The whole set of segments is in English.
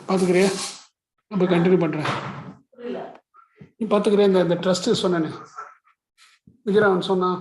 பார்த்துக்கிறியா? அப்போ கண்டினியூ பண்ணுறேன். நீ பார்த்துக்கிறேன். இந்த ட்ரஸ்ட்டு சொன்னேன்னு விஜயராமன் சொன்னான்.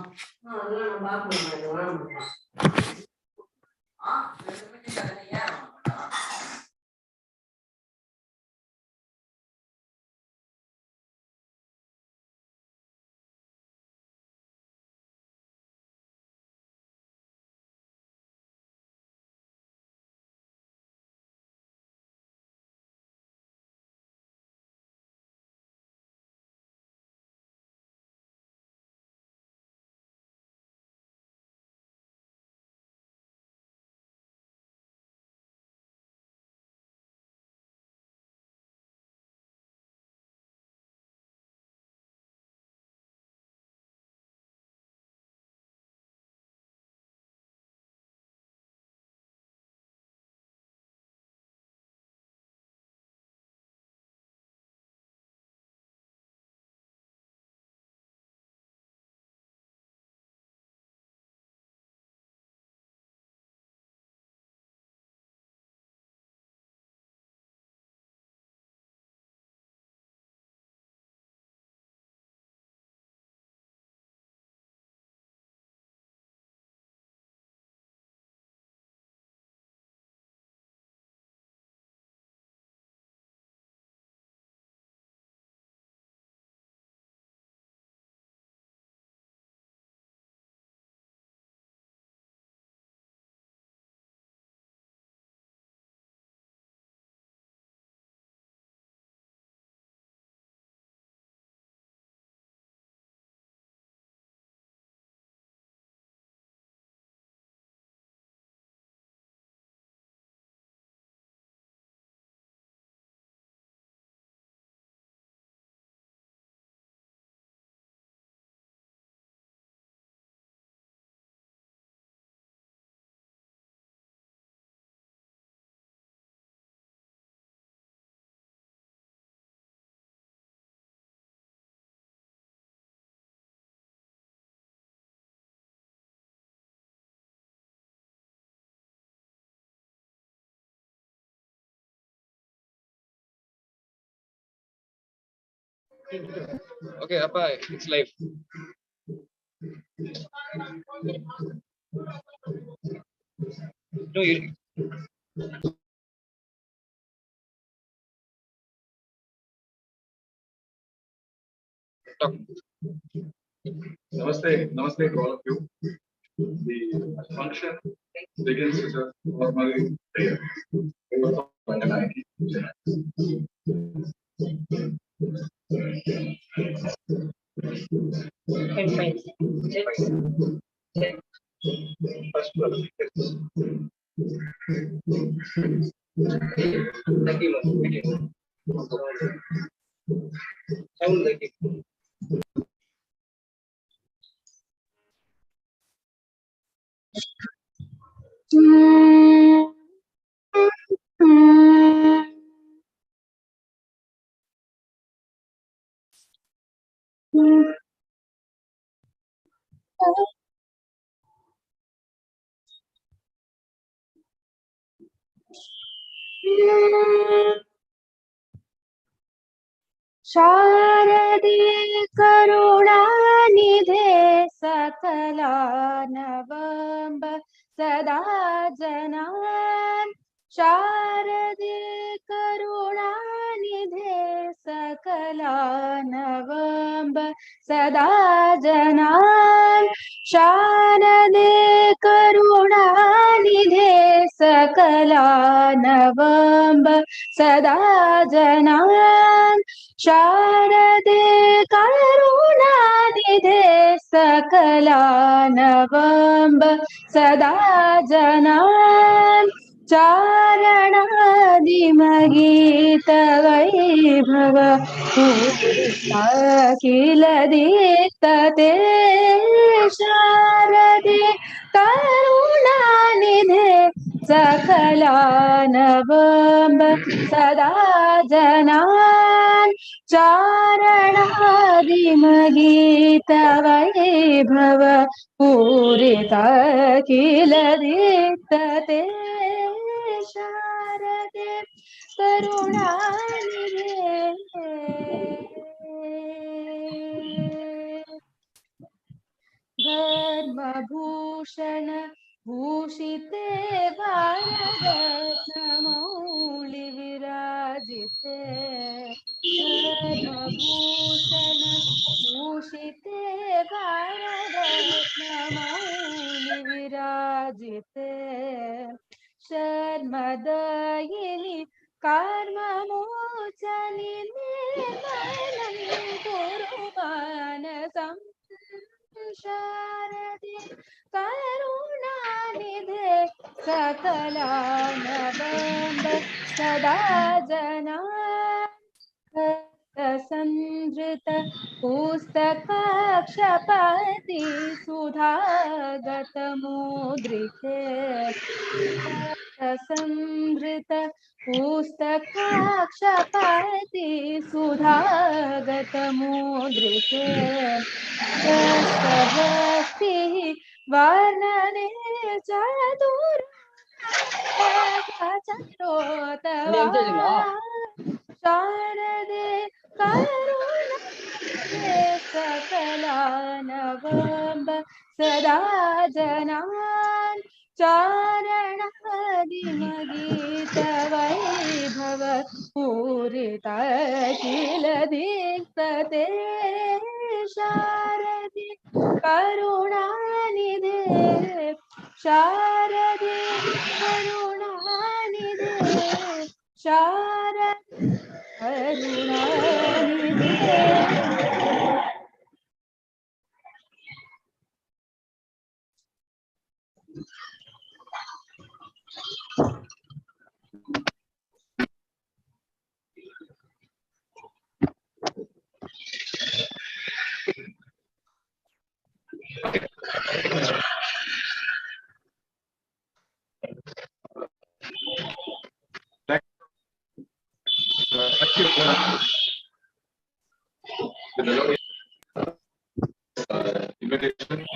Okay, Appa, it's live. No, you... Talk. Namaste to all of you. The function begins with a formal prayer. Sound like it. शारदे करुणानिधे सकलानवम्ब सदा जनान् शारदे करुणानिधे सकलानवम्ब सदा जनान् शारदे करुणानिधे सकलानवम्ब सदा जनान् शारदे करुणानिधे सकलानवम्ब सदा जनान् चारणादिमगीत वैभव अखिल दीप्तते शारदे करुणानिधे सकलानवम्ब सदा जनान् चारणादिमगीत धीमगीत वैभव पूरित किल दीप्तते शारदे करुणानिधे धर्मभूषण भूषिते भारतमौलि विराजिते धर्मभूषण भूषिते भारतमौलि विराजिते शर्मदायिनि कर्ममोचनि निर्मलं कुरु मानसम् शारदे करुणानिधे सकलानवम्ब सदा जनार्दनसंहृत पुस्तकाक्षपति सुधागतमुद्रिके संहृत पुस्तकाक्षपति सुधागतमुद्रिके सहस्तिः वर्णने चतुर शारदे करुणानिधे सकलानवम्ब सदा जनान् चारणादिमगीत वैभव पूरित किल दीप्तते शारदे करुणानिधे शारदे करुणानिधे शारदे करुणानिधे Invitation.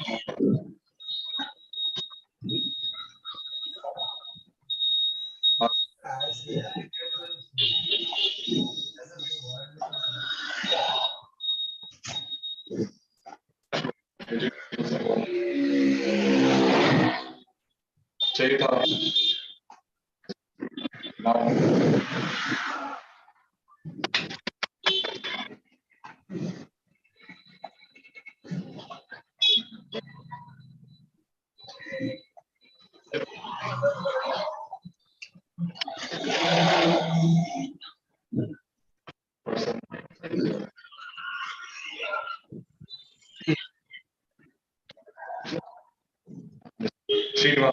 Cheyutha. Now. Cheyutha.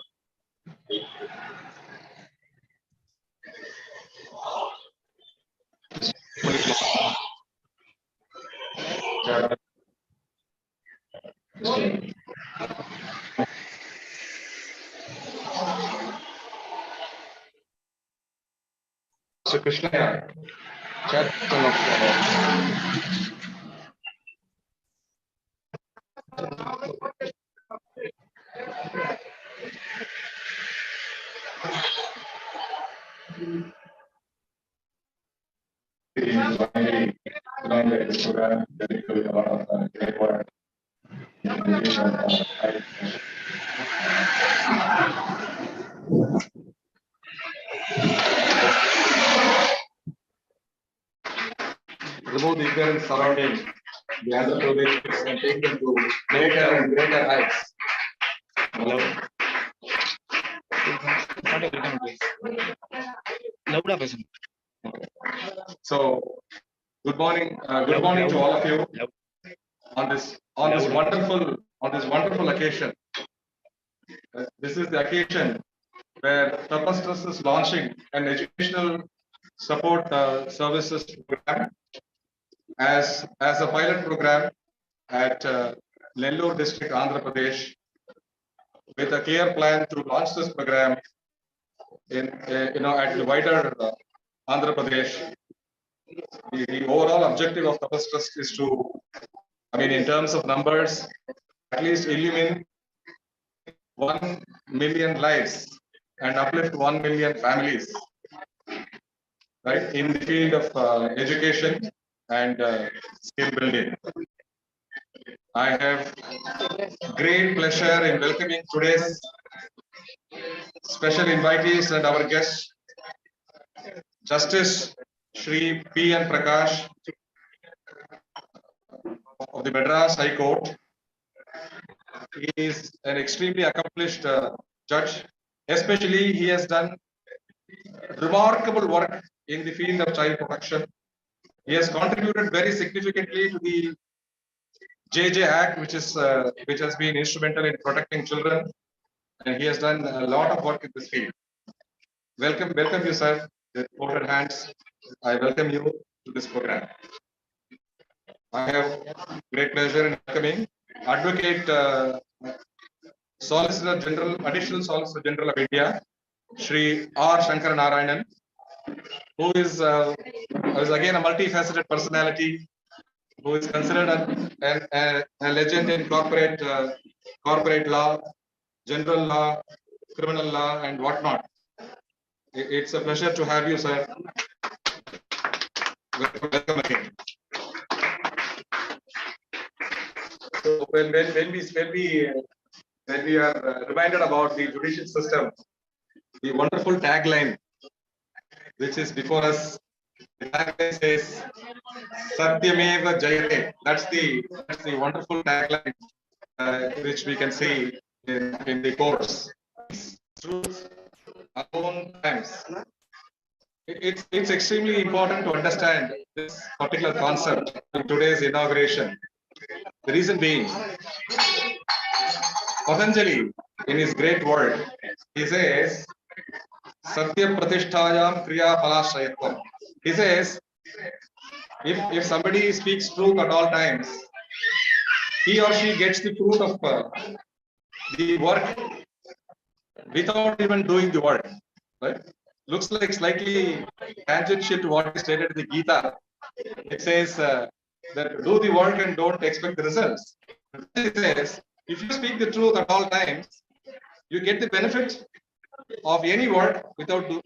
So Krishna, chat remove the ignorance surrounding the Andhra Pradesh and take them to greater and greater heights. Hello. So, good morning to all of you on this wonderful occasion. This is the occasion where Tapas Trust is launching an educational support services program as a pilot program at Nellore district, Andhra Pradesh, with a clear plan to launch this program in at the wider Andhra Pradesh. The overall objective of Tapas Trust is to I mean, in terms of numbers, at least illumine 1 million lives and uplift 1 million families, right, in the field of education and skill building. I have great pleasure in welcoming today's special invitees and our guests, Justice Shri P. N. Prakash of the Madras High Court. He is an extremely accomplished judge. Especially, he has done remarkable work in the field of child protection. He has contributed very significantly to the JJ Act, which has been instrumental in protecting children, and he has done a lot of work in this field. Welcome you, sir. With folded hands, I welcome you to this program. I have great pleasure in welcoming Advocate Solicitor General, Additional Solicitor General of India, Shri R. Shankar Narayanan, who is again a multifaceted personality, who is considered a legend in corporate law, general law, criminal law, and whatnot. It's a pleasure to have you, sir. Welcome again. So when we are reminded about the judicial system, the wonderful tagline which is before us, the tagline says Satyameva Jayate. That's the wonderful tagline which we can see in the courts. Truth alone times. It's extremely important to understand this particular concept in today's inauguration. The reason being, Patanjali, in his great word, he says, Satyam Pratishtayam Kriya Phalashayatvam. He says, if somebody speaks truth at all times, he or she gets the fruit of the work without even doing the work. Right? Looks like slightly tangential to what is stated in the Gita. It says that do the work and don't expect the results. It says, if you speak the truth at all times, you get the benefit of any work without you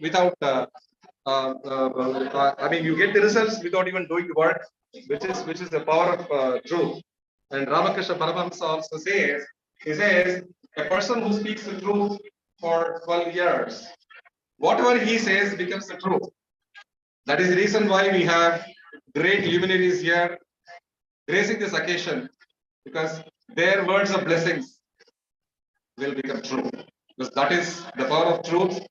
get the results without even doing the work, which is the power of truth. And Ramakrishna Paramahamsa also says, he says, a person who speaks the truth for 12 years, whatever he says becomes the truth. That is the reason why we have great luminaries here gracing this occasion, because their words of blessings will become true. Because that is the power of truth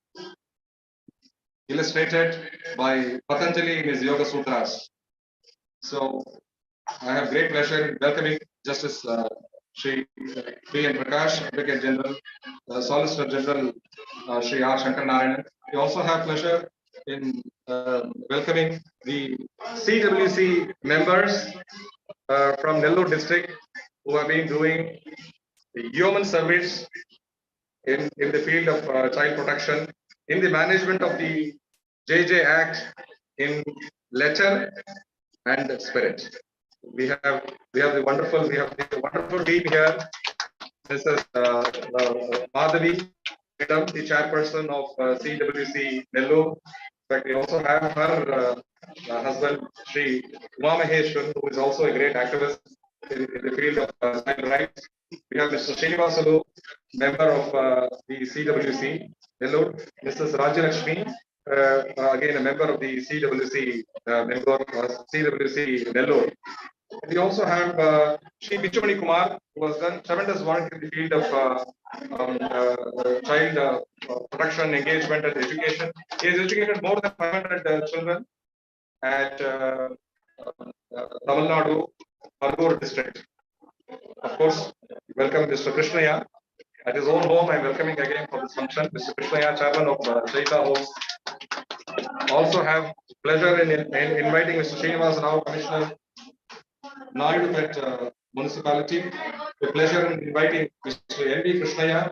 illustrated by Patanjali in his Yoga Sutras. So I have great pleasure in welcoming Justice Shri P. N. Prakash, Advocate General, Solicitor General Shri R. Shankar Narayanan. We also have pleasure in welcoming the CWC members from Nellore district who have been doing yeoman service in the field of child protection, in the management of the JJ Act in letter and spirit. We have the wonderful team here. This is Madhavi, the chairperson of CWC Nellore. In fact, we also have her husband, Shri Uma Maheshwan, who is also a great activist in the field of child rights. We have Mr. Srinivasalu, member of the CWC Nellore. Mrs. Rajalakshmi, again a member of the CWC CWC Nellore. We also have Shri Bichumani Kumar, who has done tremendous work in the field of child protection, engagement, and education. He has educated more than 500 children at Tamil Nadu, Parkour district. Of course, welcome Mr. Krishnaya at his own home. I'm welcoming again for this function Mr. Krishnaya, chairman of Cheyutha Homes. Also have pleasure in inviting Mr. Srinivas Rao, Commissioner Naidu municipality. With pleasure in inviting Mr. N.B. Krishnaya,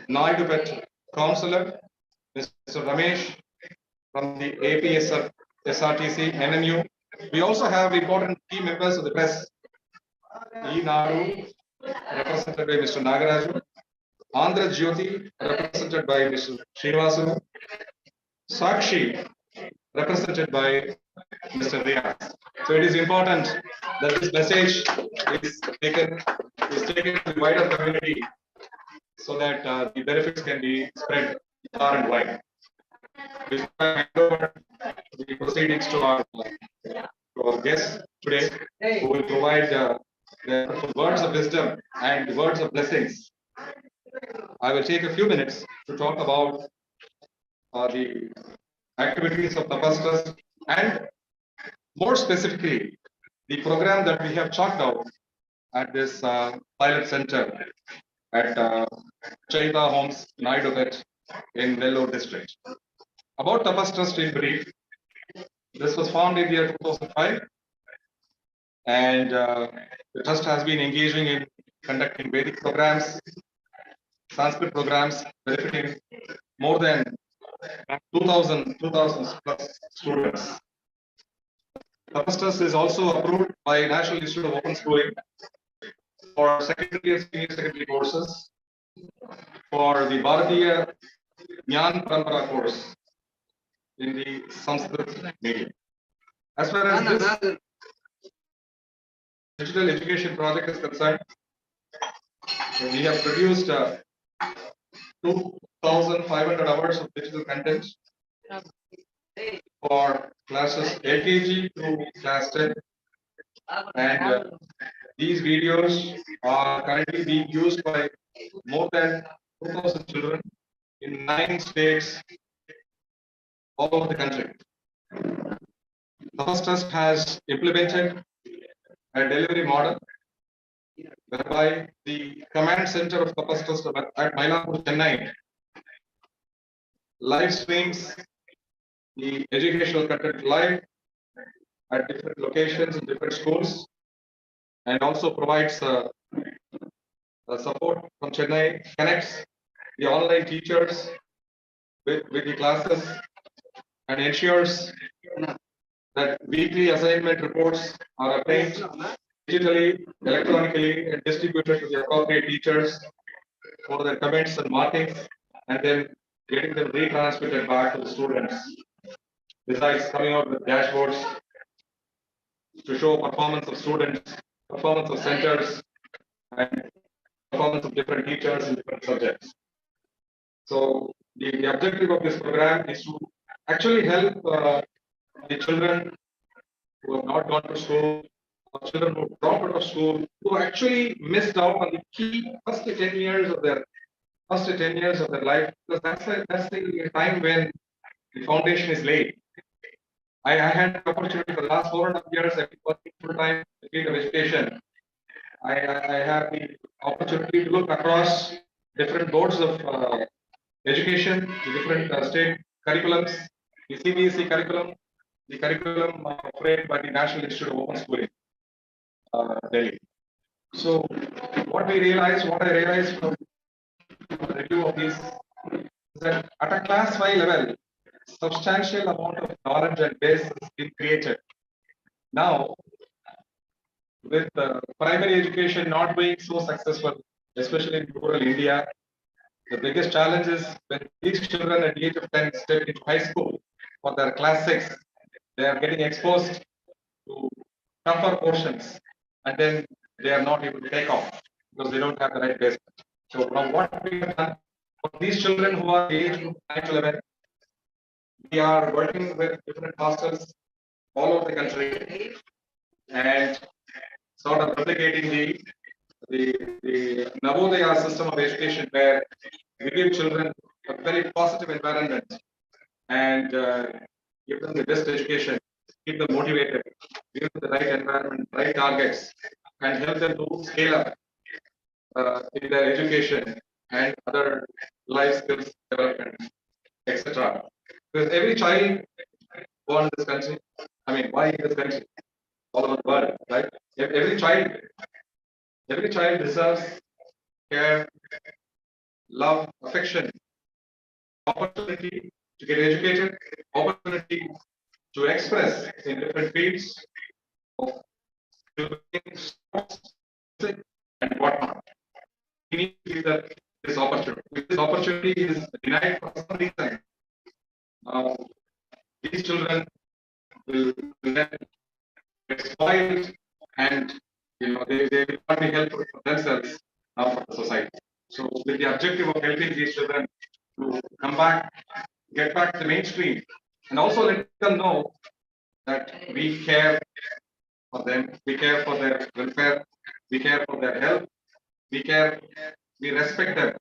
Naidu councillor, Mr. Ramesh from the APSRTC NMU. We also have important key members of the press. Nadu, represented by Mr. Nagaraju, Andhra Jyoti, represented by Mr. Srinivasu, Sakshi, represented by Mr. Riyaz. So it is important that this message is taken to the wider community so that the benefits can be spread far and wide. Before I hand over the proceedings to our guests today, who will provide the words of wisdom and words of blessings, I will take a few minutes to talk about the activities of Tapas Trust and more specifically the program that we have chalked out at this pilot center at Cheyutha Homes, Nellore in Nellore district. About Tapas Trust in brief, this was formed in the year 2005, and the trust has been engaging in conducting Vedic programs, Sanskrit programs, benefiting more than 2,000 plus students. Tapas Trust is also approved by National Institute of Open Schooling for secondary and senior secondary courses, for the Bharatiya Jnana Parampara course in the Sanskrit medium. As far as this digital education project is concerned, we have produced 2,500 hours of digital content for classes LKG to class 10, and these videos are currently being used by more than 2,000 children in 9 states all over the country. The Tapas Trust has implemented a delivery model whereby the command center of Tapas Trust at Mylapore, Chennai live streams the educational content live at different locations in different schools, and also provides support from Chennai, connects the online teachers with the classes, and ensures that weekly assignment reports are obtained digitally, electronically, and distributed to the appropriate teachers for their comments and markings, and then getting them retransmitted back to the students. Besides coming out with dashboards to show performance of students, performance of centers, and performance of different teachers in different subjects. So the objective of this program is to actually help the children who have not gone to school, or children who dropped out of school, who actually missed out on the key first 10 years of their life, because that's the time when the foundation is laid. I had the opportunity for the last 4.5 years. I've been working full time in the field of education. I have the opportunity to look across different boards of education, the different state curriculums, the CBSE curriculum, the curriculum framed by the National Institute of Open Schooling, Delhi. So what I realized from the review of these is that at a class 5 level, substantial amount of knowledge and base has been created. Now, with primary education not being so successful, especially in rural India, the biggest challenge is when these children at the age of 10 step into high school for their class 6, they are getting exposed to tougher portions, and then they are not able to take off because they don't have the right base. So now what we have done for these children who are aged from 9 to 11, we are working with different hostels all over the country and sort of replicating the Navodaya system of education, where we give children a very positive environment and give them the best education, keep them motivated, give them the right environment, right targets, and help them to scale up in their education and other life skills development, etc. Because every child born in this country, why in this country? All over the world, right? Every child deserves care, love, affection, opportunity to get educated, opportunity to express in different fields of sports, somebody is denied for some reason, these children will then get spoiled, and they will not be helpful for themselves or for the society. So with the objective of helping these children to come back, get back to the mainstream, and also let them know that we care for them, we care for their welfare, we care for their health, we respect them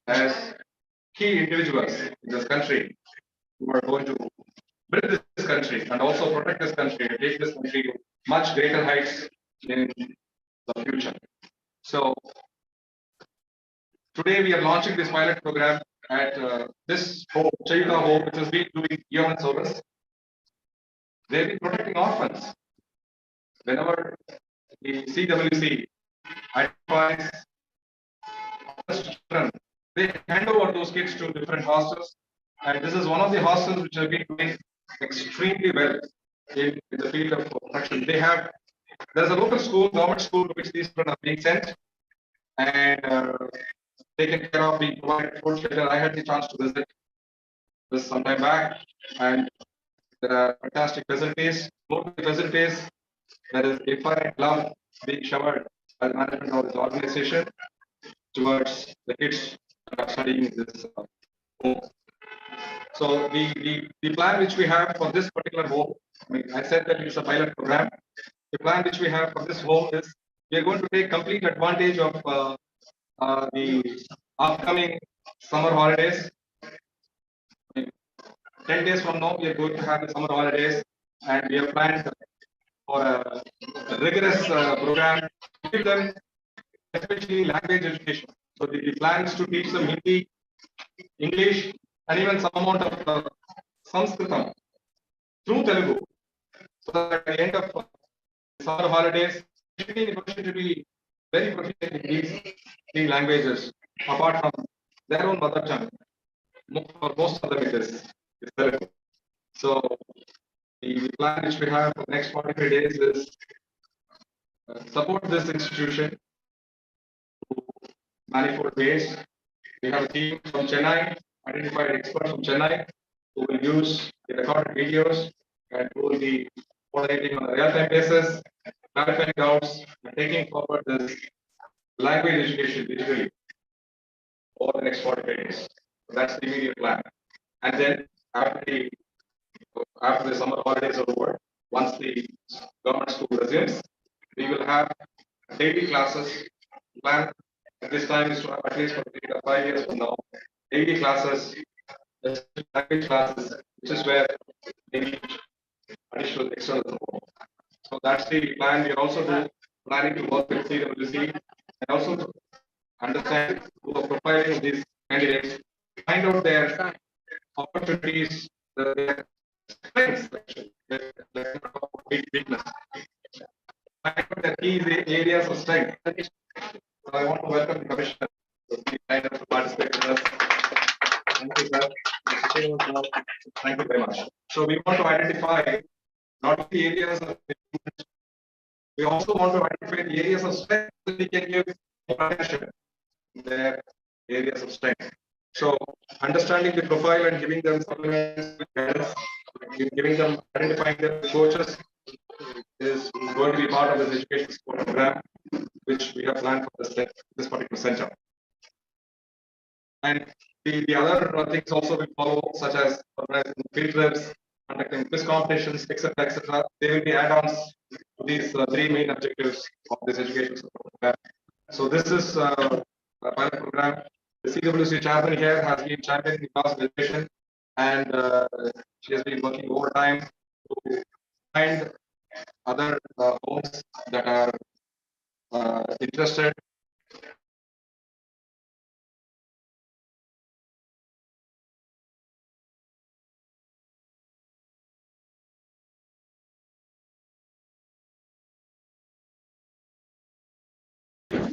as key individuals in this country who are going to build this country and also protect this country and take this country to much greater heights in the future. So today we are launching this pilot program at this home, Cheyutha home, which has been doing human service. They've been protecting orphans. Whenever the CWC identifies children, they hand over those kids to different hostels. And this is one of the hostels which have been doing extremely well in the field of protection. There's a local school, government school, to which these children are being sent, and taken care of, being provided food, shelter. I had the chance to visit this some time back, and there are fantastic facilities. Both the facilities, there is infinite love being showered by the management of this organization towards the kids that are studying in this home. So the plan which we have for this particular home, I said that it's a pilot program. The plan which we have for this home is we are going to take complete advantage of the upcoming summer holidays. 10 days from now, we are going to have the summer holidays, and we have planned for a rigorous program to give them especially language education. So the plan is to teach them Hindi, English, and even some amount of Sanskritam through Telugu. So that at the end of summer holidays, they should be in a position to be very proficient in these three languages, apart from their own mother tongue. For most of them, it is Telugu. So the plan which we have for the next 45 days is support this institution to manifold ways. We have a team from Chennai, identified experts from Chennai, who will use the recorded videos and who will be coordinating on a real-time basis, clarifying doubts, and taking forward this language education digitally over the next 45 days. So that's the immediate plan. And then after the summer holidays are over, once the government school resumes, we will have daily classes. Plan at this time is to have at least for 5 years from now, daily classes, language classes, which is where they need additional external support. So that's the plan. We are also planning to work with CWC and also to understand the profiling of these candidates, find out their opportunities, their strengths, their weakness, find out their key areas of strength. So I want to welcome the Commissioner to kind of participate with us. Thank you, sir. Thank you very much. So we want to identify not the areas of improvement, we also want to identify the areas of strength that we can give attention to their areas of strength. So understanding the profile and giving them supplements, giving them, identifying their coaches is going to be part of this education support program, which we have planned for this particular center. And the other things also will follow, such as organizing field trips, conducting quiz competitions, etc., etc. They will be add-ons to these three main objectives of this education support program. So this is a pilot program. The CWC chairman here has been championing the cause of education, and she has been working overtime to find other homes that are interested.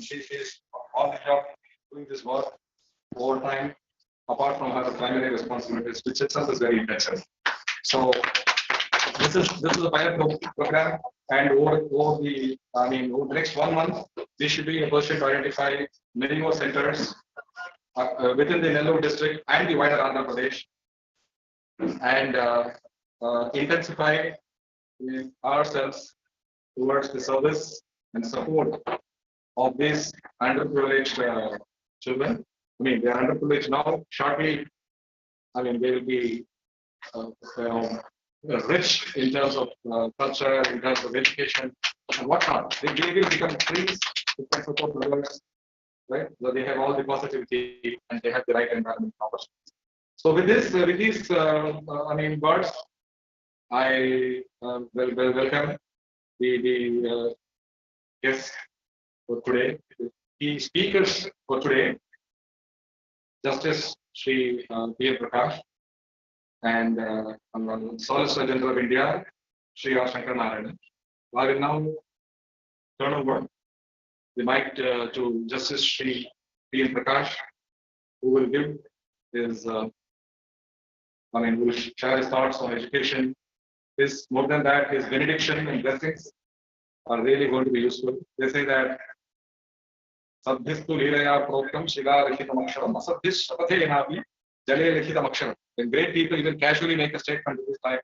She is on the job doing this work overtime, apart from her primary responsibilities, which itself is very intensive. So this is a pilot program, and over the next 1 month, we should be in a position to identify many more centers within the Nellore district and the wider Andhra Pradesh, and intensify ourselves towards the service and support of these underprivileged children. I mean, they are underprivileged now. Shortly, I mean, they will be rich in terms of culture, in terms of education, and whatnot. They will become trees who can support others, right? So they have all the positivity and they have the right environment opportunities. So with these, I mean, words, I will welcome the guests for today. The speakers for today, Justice Sri P. Prakash and Solicitor General of India, Sri R. Shankar Narayanan. I will now turn over the mic to Justice Sri P. Prakash, who will give his, who will share his thoughts on education. His, more than that, his benediction and blessings are really going to be useful. They say that Sadhistu Liraya Prokam Shiga Lichitam Aksharam, Asadhis Shapathe Nabi, Jale Lichitam Aksharam. When great people even casually make a statement of this type,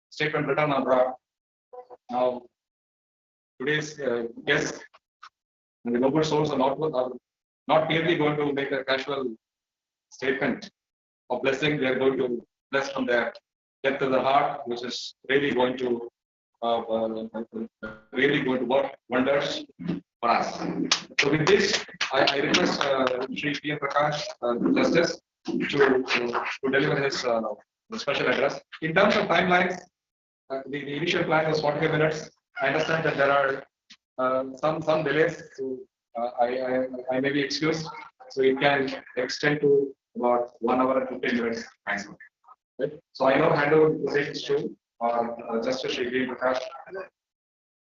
statement written on rock. Now, today's guests and the noble souls are not merely going to make a casual statement of blessing, they are going to bless from their depth of the heart, which is really going to work wonders for us. So with this, I request Sri P. Prakash, Justice, to deliver his special address. In terms of timelines, the initial plan was 45 minutes. I understand that there are some delays, so I may be excused. So it can extend to about 1 hour and 15 minutes maximum. Right? So I now hand over the proceedings to Justice Sri P. Prakash.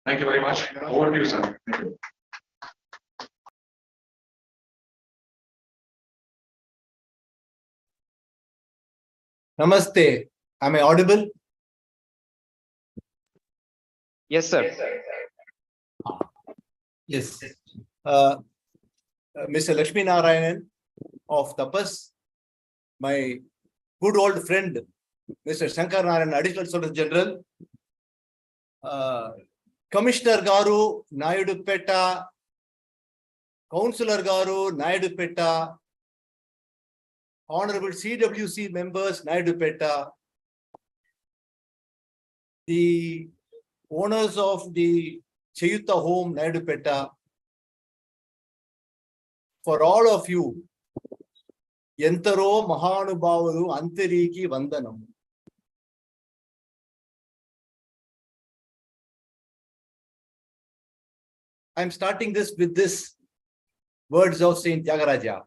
Thank you very much. Over to you, sir. Thank you. Namaste. Am I audible? Yes, sir. Yes. Mr. Lakshmi Narayanan of Tapas, my good old friend, Mr. Shankar Narayanan, Additional Solicitor General, Commissioner Garu, Nayudupeta, Councillor Garu, Nayudupeta, Honorable CWC members, Nayudupeta, the owners of the Cheyutha home, Nayudupeta, for all of you, Yentaro Mahanubhavaru Antariki Vandanam. I'm starting this with this words of Saint Tyagaraja.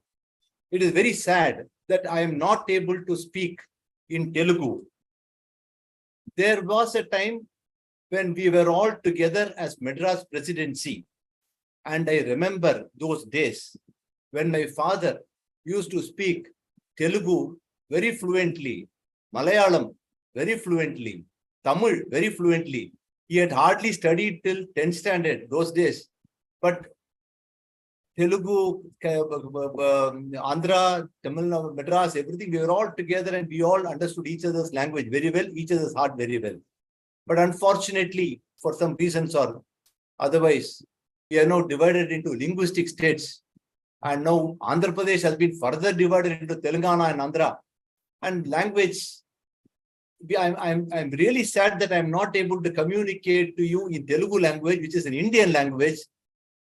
It is very sad that I am not able to speak in Telugu. There was a time when we were all together as Madras Presidency, and I remember those days when my father used to speak Telugu very fluently, Malayalam very fluently, Tamil very fluently. He had hardly studied till 10th standard those days, but Telugu, Andhra, Tamil, Madras, everything, we were all together and we all understood each other's language very well, each other's heart very well. But unfortunately, for some reasons or otherwise, we are now divided into linguistic states. And now Andhra Pradesh has been further divided into Telangana and Andhra. And language, I'm really sad that I'm not able to communicate to you in Telugu language, which is an Indian language.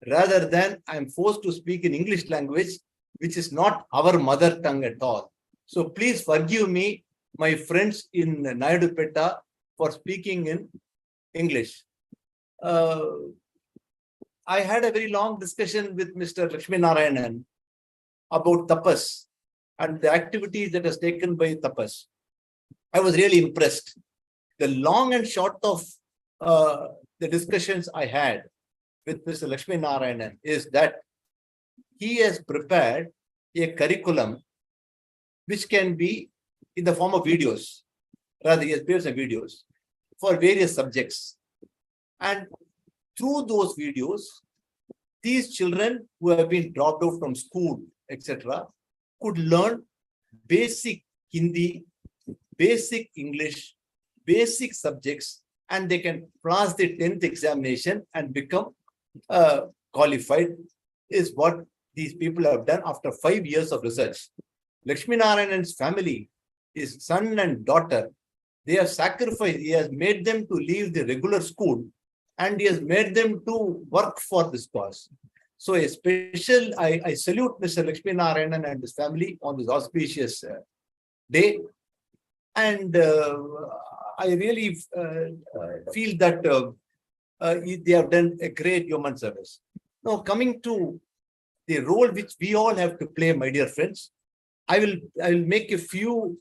Rather than I'm forced to speak in English language, which is not our mother tongue at all. So please forgive me, my friends in Nayudupeta, for speaking in English. I had a very long discussion with Mr. Lakshmi Narayanan about Tapas and the activities that has taken by Tapas. I was really impressed. The long and short of the discussions I had with Mr. Lakshmi Narayanan is that he has prepared a curriculum which can be in the form of videos. Rather, he has prepared some videos for various subjects. And through those videos, these children who have been dropped out from school, etc., could learn basic Hindi, basic English, basic subjects, and they can pass the 10th examination and become qualified, is what these people have done after 5 years of research. Lakshmi Narayan's family, his son and daughter, they have sacrificed, he has made them to leave the regular school and he has made them to work for this cause. So a special, I salute Mr. Lakshmi Narayanan and his family on this auspicious day. And I really feel that they have done a great human service. Now, coming to the role which we all have to play, my dear friends, I will make a few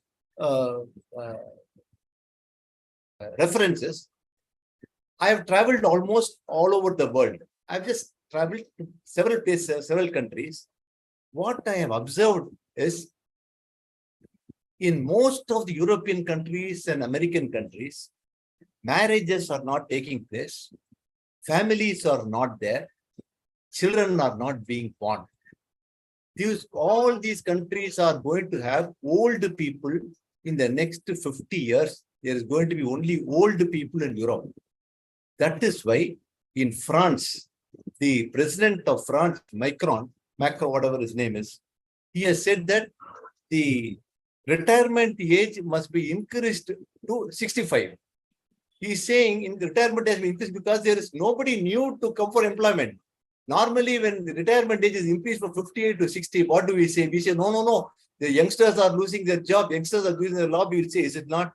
references. I have traveled almost all over the world. I've just traveled to several places, several countries. What I have observed is, in most of the European countries and American countries, marriages are not taking place, families are not there, children are not being born. All these countries are going to have old people in the next 50 years. There is going to be only old people in Europe. That is why in France, the president of France, Macron, whatever his name is, he has said that the retirement age must be increased to 65. He is saying in retirement has been increased because there is nobody new to come for employment. Normally, when the retirement age is increased from 58 to 60, what do we say? We say, no. The youngsters are losing their job. Youngsters are losing their job. We will say, is it not?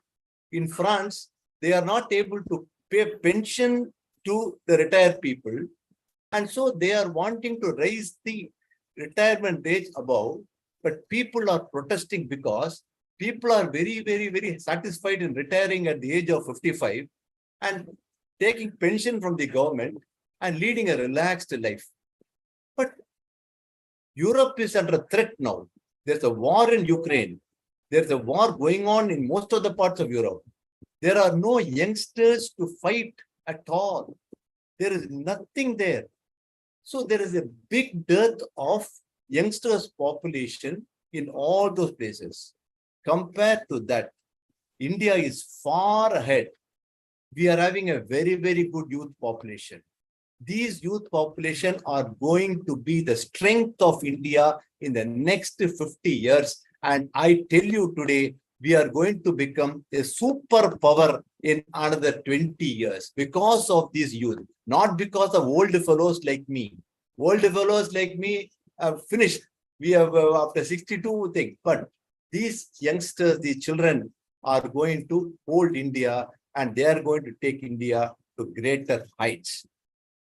In France, they are not able to pay pension to the retired people. And so they are wanting to raise the retirement age above. But people are protesting because people are very, very, very satisfied in retiring at the age of 55 and taking pension from the government and leading a relaxed life. But Europe is under threat now. There's a war in Ukraine. There's a war going on in most of the parts of Europe. There are no youngsters to fight at all. There is nothing there. So there is a big dearth of youngsters population in all those places. Compared to that, India is far ahead. We are having a very, very good youth population. These youth population are going to be the strength of India in the next 50 years. And I tell you today, we are going to become a superpower in another 20 years because of these youth, not because of old fellows like me. Old fellows like me have finished. We have after 62 things, but these youngsters, these children are going to hold India and they are going to take India to greater heights.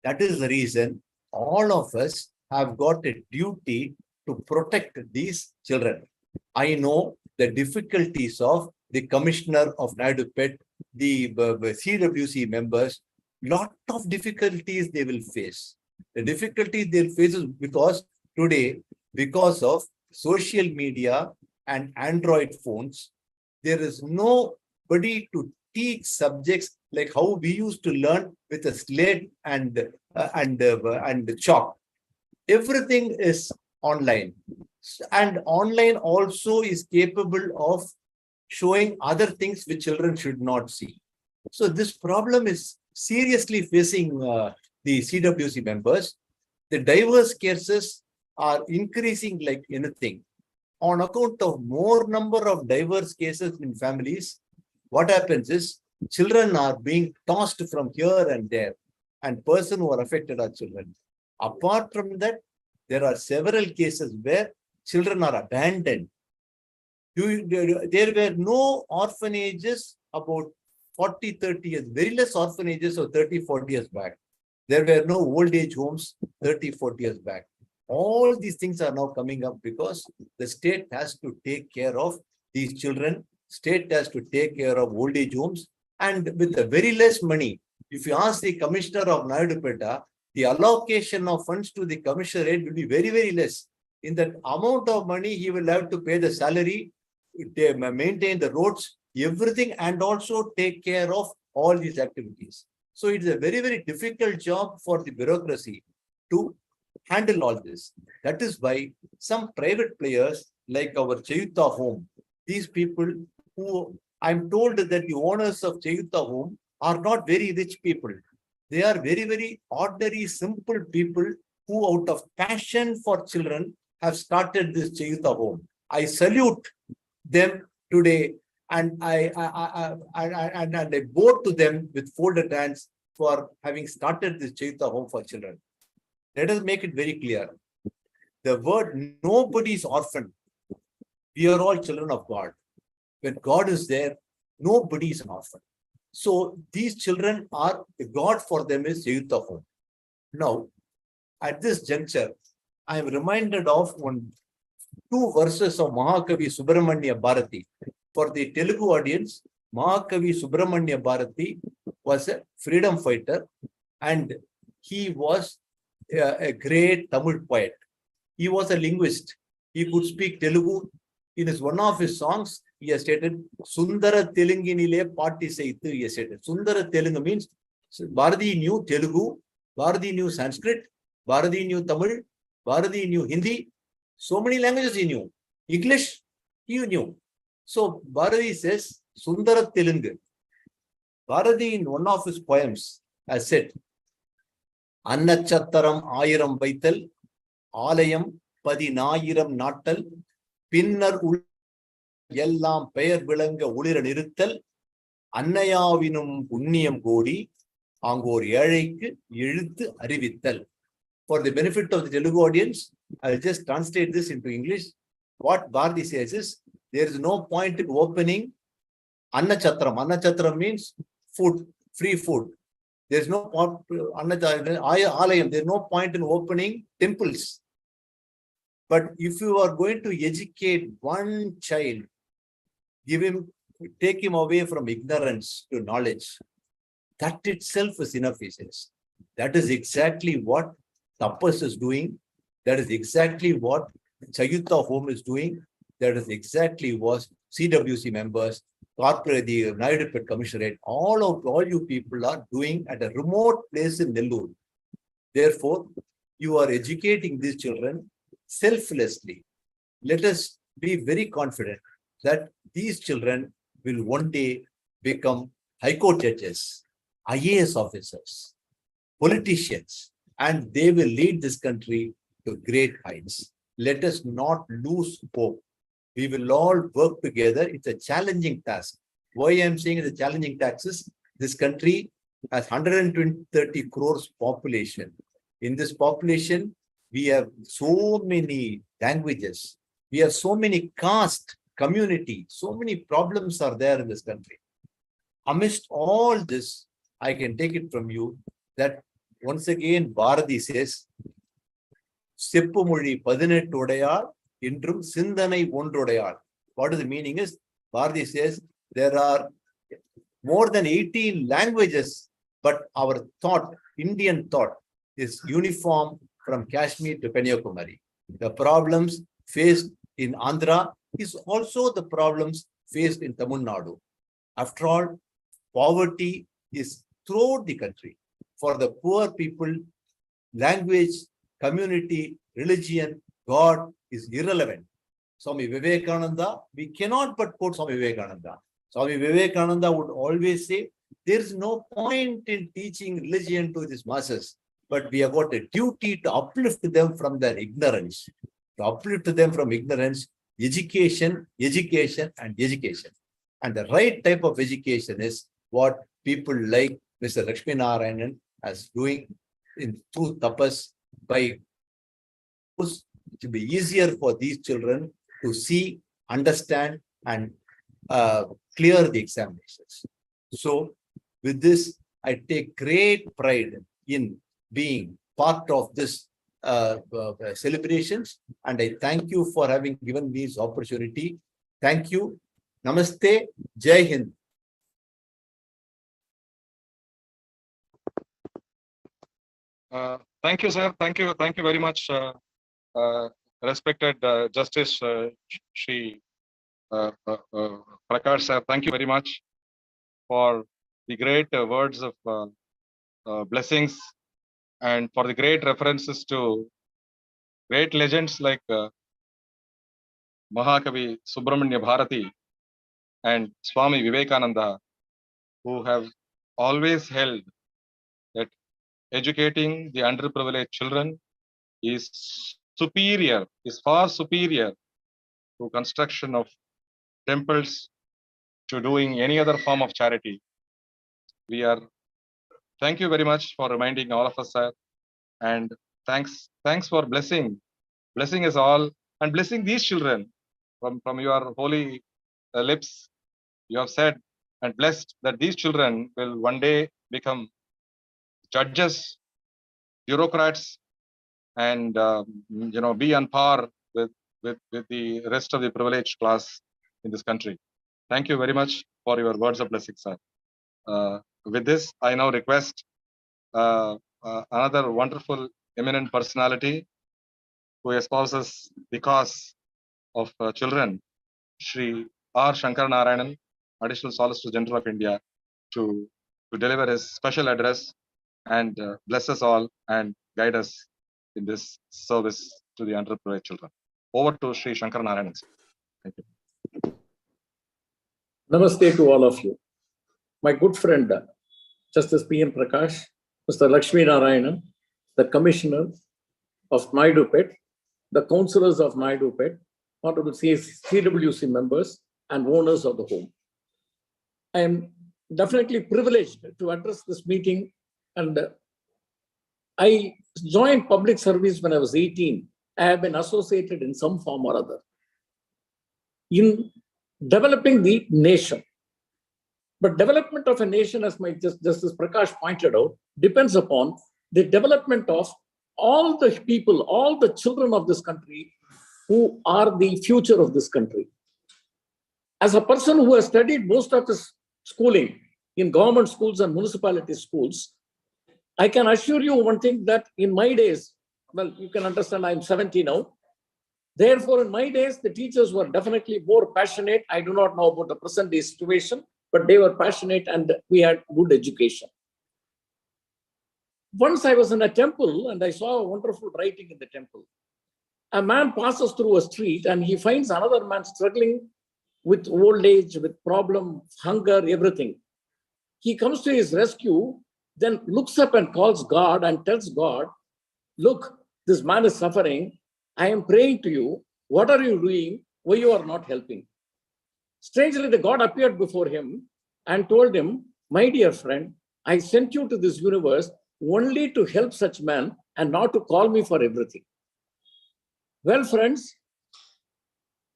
That is the reason all of us have got a duty to protect these children. I know the difficulties of the commissioner of Naidupet, the CWC members, lot of difficulties they will face. The difficulties they'll face is because today, because of social media and Android phones, there is nobody to teach subjects like how we used to learn with a slate and chalk. Everything is online. And online also is capable of showing other things which children should not see. So this problem is seriously facing the CWC members. The diverse cases are increasing like anything. On account of more number of diverse cases in families, what happens is children are being tossed from here and there, and persons who are affected are children. Apart from that, there are several cases where children are abandoned. There were no orphanages about 40, 30 years, very less orphanages of 30, 40 years back. There were no old age homes 30, 40 years back. All these things are now coming up because the state has to take care of these children. State has to take care of old age homes. And with the very less money, if you ask the commissioner of Naidupeta, the allocation of funds to the commissionerate will be very, very less. In that amount of money, he will have to pay the salary, maintain the roads, everything, and also take care of all these activities. So it is a very, very difficult job for the bureaucracy to handle all this. That is why some private players like our Cheyutha home, these people who I'm told that the owners of Cheyutha home are not very rich people. They are very, very ordinary, simple people who out of passion for children have started this Cheyutha home. I salute them today, and I bow to them with folded hands for having started this Cheyutha home for children. Let us make it very clear. The word nobody is orphan. We are all children of God. When God is there, nobody is an orphan. So these children are, the God for them is Cheyutha home. Now, at this juncture, I am reminded of two verses of Mahakavi Subramanya Bharati. For the Telugu audience, Mahakavi Subramanya Bharati was a freedom fighter, and he was a great Tamil poet. He was a linguist. He could speak Telugu. In one of his songs, he has stated, Sundara Teluginile Patti Saitu, he has stated. Sundara Telugu means Bharati knew Telugu, Bharati knew Sanskrit, Bharati knew Tamil, Bharati knew Hindi. So many languages he knew. English, he knew. So Bharati says, Sundara Telugu. Bharati in one of his poems has said, Annachattaram Ayiram Vaital, Alayam Padinayiram Nattal, Pinnar Yellam Pear Bilanga Ulira Nirithal, Annayavinum Punniyam Godi, Angor Yarik, Yirith Arivithal. For the benefit of the Telugu audience, I will just translate this into English. What Bharati says is, there is no point in opening Annachatram. Annachatram means food, free food. There is no point, Alayam, there is no point in opening temples. But if you are going to educate one child, take him away from ignorance to knowledge, that itself is enough, he says. That is exactly what Tapas is doing. That is exactly what Cheyutha home is doing. That is exactly what CWC members, corporate, the Nellore Commissionerate, all you people are doing at a remote place in Nellore. Therefore, you are educating these children selflessly. Let us be very confident that these children will one day become High Court judges, IAS officers, politicians, and they will lead this country to great heights. Let us not lose hope. We will all work together. It's a challenging task. Why I'm saying it's a challenging task is this country has 130 crores population. In this population, we have so many languages. We have so many caste, community. So many problems are there in this country. Amidst all this, I can take it from you that once again, Bharati says, Seppumuli 18 Udayal, Indrum Sindhanai Ondrudayal. What is the meaning is, Bharati says, there are more than 18 languages, but our thought, Indian thought, is uniform from Kashmir to Kanyakumari. The problems faced in Andhra is also the problems faced in Tamil Nadu. After all, poverty is throughout the country. For the poor people, language, community, religion, God is irrelevant. Swami Vivekananda, we cannot but quote Swami Vivekananda. Swami Vivekananda would always say, there is no point in teaching religion to these masses, but we have got a duty to uplift them from their ignorance. To uplift them from ignorance, education, education, and education. And the right type of education is what people like Mr. Lakshmi Narayanan as doing through Tapas, by to be easier for these children to see, understand, and clear the examinations. So with this, I take great pride in being part of this celebrations, and I thank you for having given me this opportunity. Thank you. Namaste. Jai Hind. Thank you, sir. Thank you very much, respected Justice Shri Prakash, sir. Thank you very much for the great words of blessings and for the great references to great legends like Mahakavi Subramanya Bharati and Swami Vivekananda, who have always held that educating the underprivileged children is far superior to construction of temples, to doing any other form of charity. Thank you very much for reminding all of us, sir, and thanks for blessing us all and blessing these children from your holy lips. You have said and blessed that these children will one day become judges, bureaucrats, and be on par with the rest of the privileged class in this country. Thank you very much for your words of blessing, sir. With this, I now request another wonderful, eminent personality who espouses the cause of children, Shri R. Shankar Narayanan, Additional Solicitor General of India, to deliver his special address and bless us all and guide us in this service to the underprivileged children. Over to Shri Shankar Narayanan. Thank you. Namaste to all of you. My good friend, Justice P.M. Prakash, Mr. Lakshmi Narayanan, the Commissioner of Naidupet, the Councillors of Naidupet, Honorable CWC members, and owners of the home. I am definitely privileged to address this meeting, and I joined public service when I was 18. I have been associated in some form or other in developing the nation. But development of a nation, as my Justice Prakash pointed out, depends upon the development of all the people, all the children of this country who are the future of this country. As a person who has studied most of his schooling in government schools and municipality schools, I can assure you one thing, that in my days, well, you can understand I'm 70 now. Therefore, in my days, the teachers were definitely more passionate. I do not know about the present day situation, but they were passionate and we had good education. Once I was in a temple and I saw a wonderful writing in the temple. A man passes through a street and he finds another man struggling with old age, with problem, hunger, everything. He comes to his rescue, then looks up and calls God and tells God, look, this man is suffering. I am praying to you. What are you doing? Why you are not helping? Strangely, the God appeared before him and told him, my dear friend, I sent you to this universe only to help such men and not to call me for everything. Well, friends,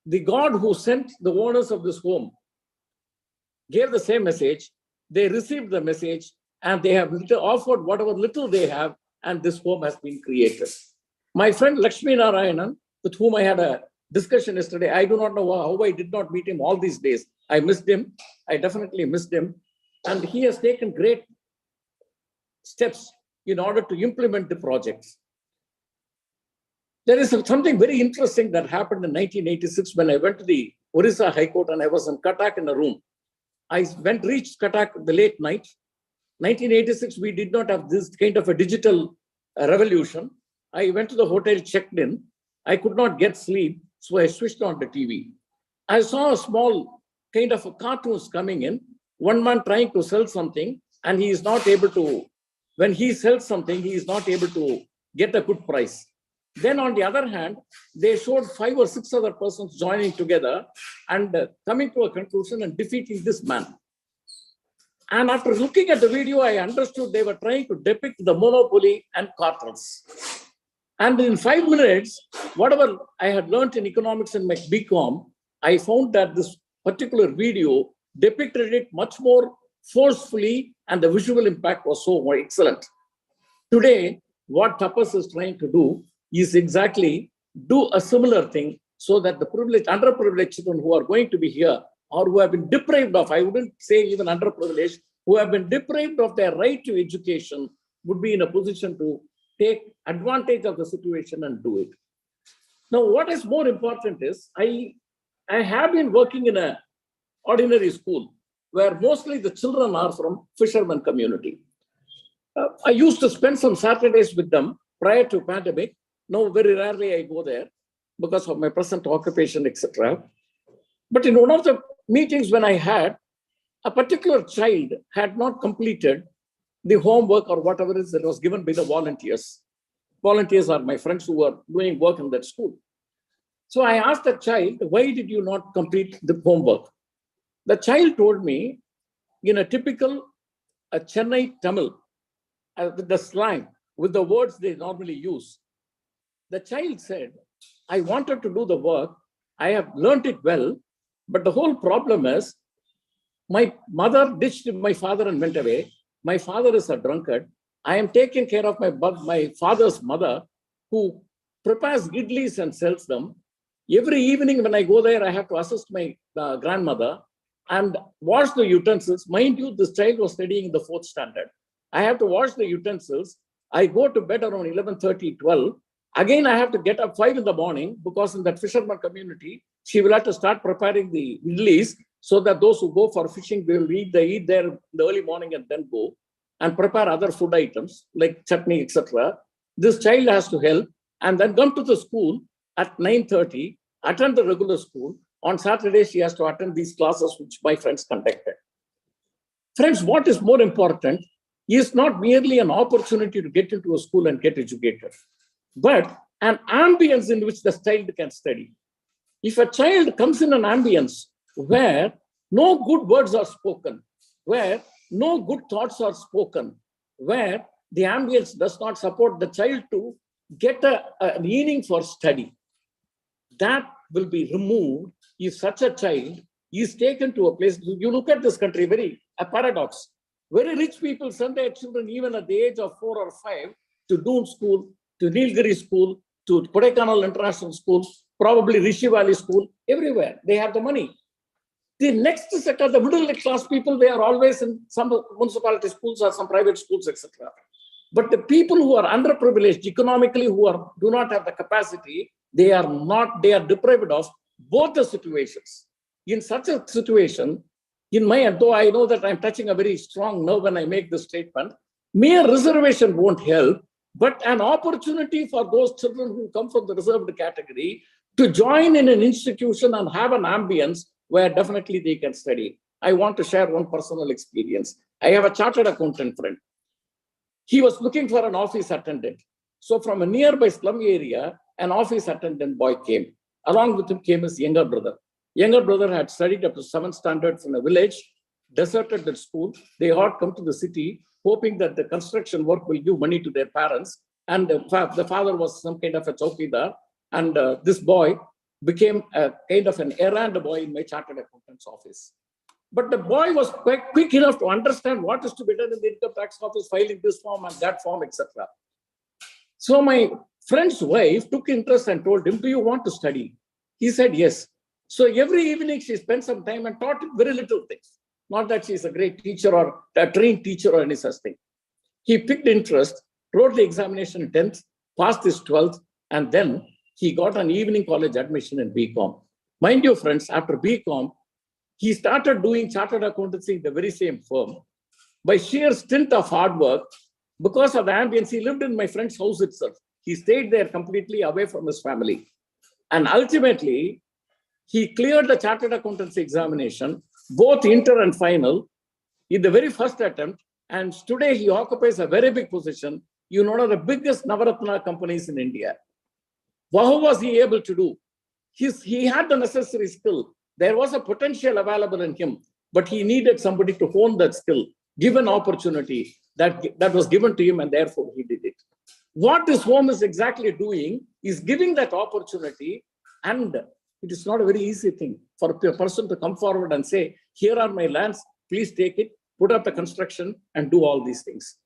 the God who sent the owners of this home gave the same message. They received the message and they have offered whatever little they have, and this home has been created. My friend Lakshmi Narayanan, with whom I had a discussion yesterday, I do not know how I did not meet him all these days. I missed him. I definitely missed him. And he has taken great steps in order to implement the projects. There is something very interesting that happened in 1986 when I went to the Orissa High Court and I was in Cuttack in a room. I reached Cuttack the late night. 1986, we did not have this kind of a digital revolution. I went to the hotel, checked in. I could not get sleep, so I switched on the TV. I saw a small kind of a cartoons coming in. One man trying to sell something and he is not able to, when he sells something, he is not able to get a good price. Then on the other hand, they showed 5 or 6 other persons joining together and coming to a conclusion and defeating this man. And after looking at the video, I understood they were trying to depict the monopoly and cartels. And in 5 minutes, whatever I had learned in economics and my BCom, I found that this particular video depicted it much more forcefully and the visual impact was so excellent. Today, what Tapas is trying to do is exactly do a similar thing so that the privileged, underprivileged children who are going to be here or who have been deprived of, I wouldn't say even underprivileged, who have been deprived of their right to education would be in a position to take advantage of the situation and do it. Now, what is more important is I have been working in an ordinary school where mostly the children are from fishermen community. I used to spend some Saturdays with them prior to pandemic. Now, very rarely I go there. because of my present occupation, etc. But in one of the meetings when I had, a particular child had not completed the homework or whatever it is that was given by the volunteers. Volunteers are my friends who are doing work in that school. So I asked the child, why did you not complete the homework? The child told me in a typical Chennai Tamil, with the slang, with the words they normally use. The child said, I wanted to do the work. I have learned it well, but the whole problem is my mother ditched my father and went away. My father is a drunkard. I am taking care of my father's mother, who prepares idlis and sells them. Every evening when I go there, I have to assist my grandmother and wash the utensils. Mind you, this child was studying in the 4th standard. I have to wash the utensils. I go to bed around 11:30, 12. Again, I have to get up 5 in the morning because in that fisherman community, she will have to start preparing the idlis so that those who go for fishing, they will eat there in the early morning and then go and prepare other food items like chutney, etc. This child has to help and then come to the school at 9:30, attend the regular school. On Saturday, she has to attend these classes which my friends conducted. Friends, what is more important is not merely an opportunity to get into a school and get educated, but an ambience in which the child can study. If a child comes in an ambience where no good words are spoken, where no good thoughts are spoken, where the ambience does not support the child to get a meaning for study, that will be removed if such a child is taken to a place. You look at this country, a paradox. Very rich people send their children even at the age of 4 or 5 to Doon School, to Nilgiri School, to Kodaikanal International School, probably Rishi Valley School, everywhere. They have the money. The next sector, the middle class people, they are always in some municipality schools or some private schools, etc. But the people who are underprivileged economically, do not have the capacity, they are deprived of both the situations. In such a situation, though I know that I'm touching a very strong nerve when I make this statement, mere reservation won't help, but an opportunity for those children who come from the reserved category to join in an institution and have an ambience where definitely they can study. I want to share one personal experience. I have a chartered accountant friend. He was looking for an office attendant. So from a nearby slum area, an office attendant boy came. Along with him came his younger brother. Younger brother had studied up to 7th standard from a village, deserted the school. They had come to the city, hoping that the construction work will give money to their parents. And the father was some kind of a chowkidar. And this boy became a kind of an errand boy in my chartered accountant's office. But the boy was quite quick enough to understand what is to be done in the income tax office, filing this form and that form, etc. So my friend's wife took interest and told him, do you want to study? He said, yes. So every evening she spent some time and taught him very little things. Not that she's a great teacher or a trained teacher or any such thing. He picked interest, wrote the examination in 10th, passed his 12th, and then he got an evening college admission in BCom. Mind you, friends, after BCom, he started doing chartered accountancy in the very same firm. By sheer stint of hard work, because of the ambience, he lived in my friend's house itself. He stayed there completely away from his family. And ultimately, he cleared the chartered accountancy examination, both inter and final, in the very first attempt. And today he occupies a very big position in one of the biggest Navaratna companies in India. How was he able to do? He had the necessary skill. There was a potential available in him, but he needed somebody to hone that skill, give an opportunity that was given to him, and therefore he did it. What this home is exactly doing is giving that opportunity, and it is not a very easy thing for a person to come forward and say, here are my lands, please take it, put up the construction and do all these things.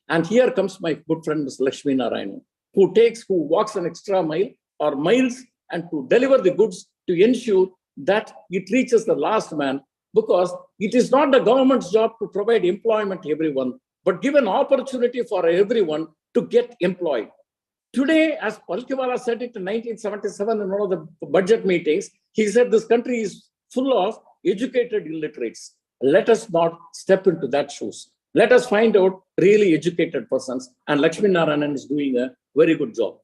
And here comes my good friend, Mr. Lakshmi Narayan, who walks an extra mile or miles and to deliver the goods to ensure that it reaches the last man, because it is not the government's job to provide employment to everyone, but give an opportunity for everyone to get employed. Today, as Palkiwala said it in 1977 in one of the budget meetings, he said this country is full of educated illiterates. Let us not step into that shoes. Let us find out really educated persons, and Lakshmi Narayanan is doing a very good job.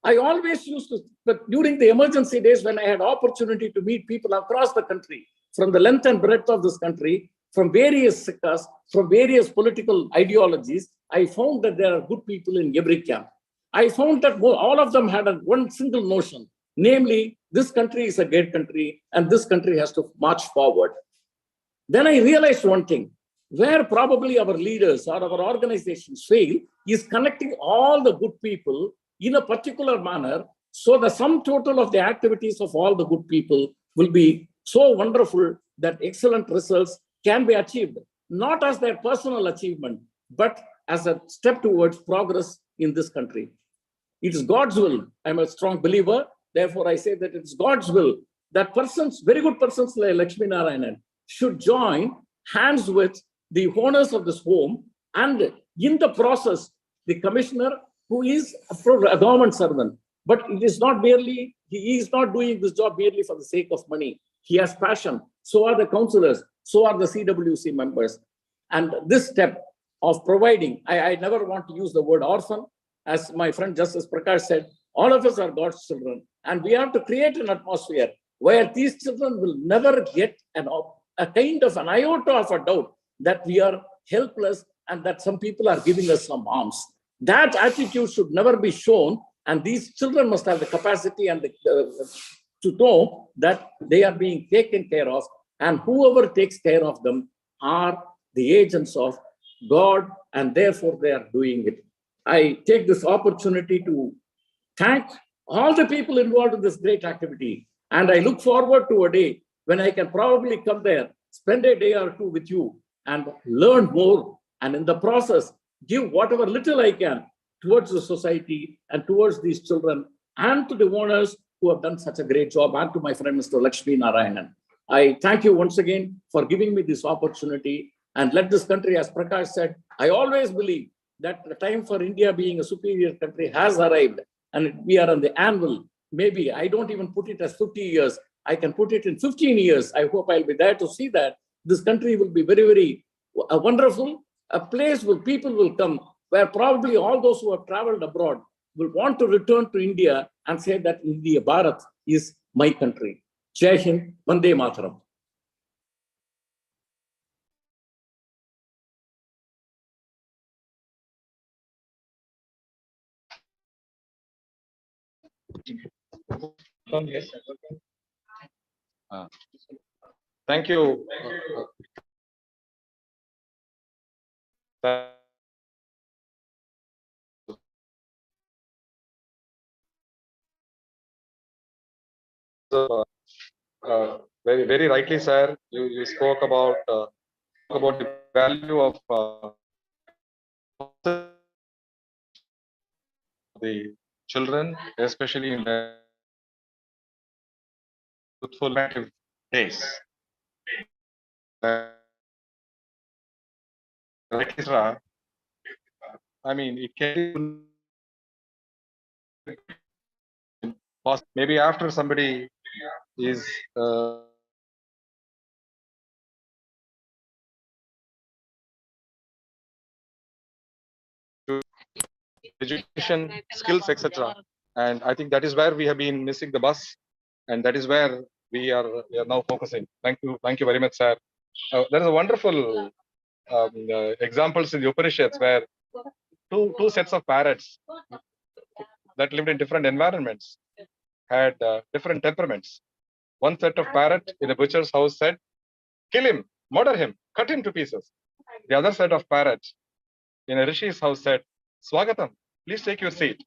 I always used to, but during the emergency days when I had opportunity to meet people across the country, from the length and breadth of this country, from various sectors, from various political ideologies, I found that there are good people in every camp. I found that all of them had one single notion, namely, this country is a great country and this country has to march forward. Then I realized one thing, where probably our leaders or our organizations fail is connecting all the good people in a particular manner, so the sum total of the activities of all the good people will be so wonderful that excellent results can be achieved, not as their personal achievement, but as a step towards progress in this country. It is God's will. I'm a strong believer. Therefore, I say that it's God's will that persons, very good persons like Lakshmi Narayanan, should join hands with the owners of this home, and in the process, the commissioner, who is a government servant, but it is not merely, he is not doing this job merely for the sake of money. He has passion. So are the councillors. So are the CWC members. And this step of providing, I never want to use the word orphan. As my friend Justice Prakash said, all of us are God's children. And we have to create an atmosphere where these children will never get a kind of an iota of a doubt that we are helpless and that some people are giving us some alms. That attitude should never be shown, and these children must have the capacity and to know that they are being taken care of, and whoever takes care of them are the agents of God, and therefore they are doing it. I take this opportunity to thank all the people involved in this great activity, and I look forward to a day when I can probably come there, spend a day or two with you, and learn more, and in the process, give whatever little I can towards the society and towards these children, and to the owners who have done such a great job, and to my friend Mr. Lakshmi Narayanan. I thank you once again for giving me this opportunity, and let this country, as Prakash said, I always believe that the time for India being a superior country has arrived, and we are on the anvil. Maybe I don't even put it as 50 years. I can put it in 15 years. I hope I'll be there to see that this country will be very, very wonderful, a place where people will come, where probably all those who have traveled abroad will want to return to India and say that India, Bharat, is my country. Jai Hind, Vande Mataram. Thank you. Very, very rightly, sir. You spoke about the value of the children, especially in the youthful active days. I mean, it can maybe after somebody is education, skills, etc. And I think that is where we have been missing the bus, and that is where we are now focusing. Thank you very much, sir. There is a wonderful examples in the Upanishads where two sets of parrots that lived in different environments had different temperaments. One set of parrot in a butcher's house said, "Kill him, murder him, cut him to pieces." The other set of parrot in a rishi's house said, "Swagatam, please take your seat."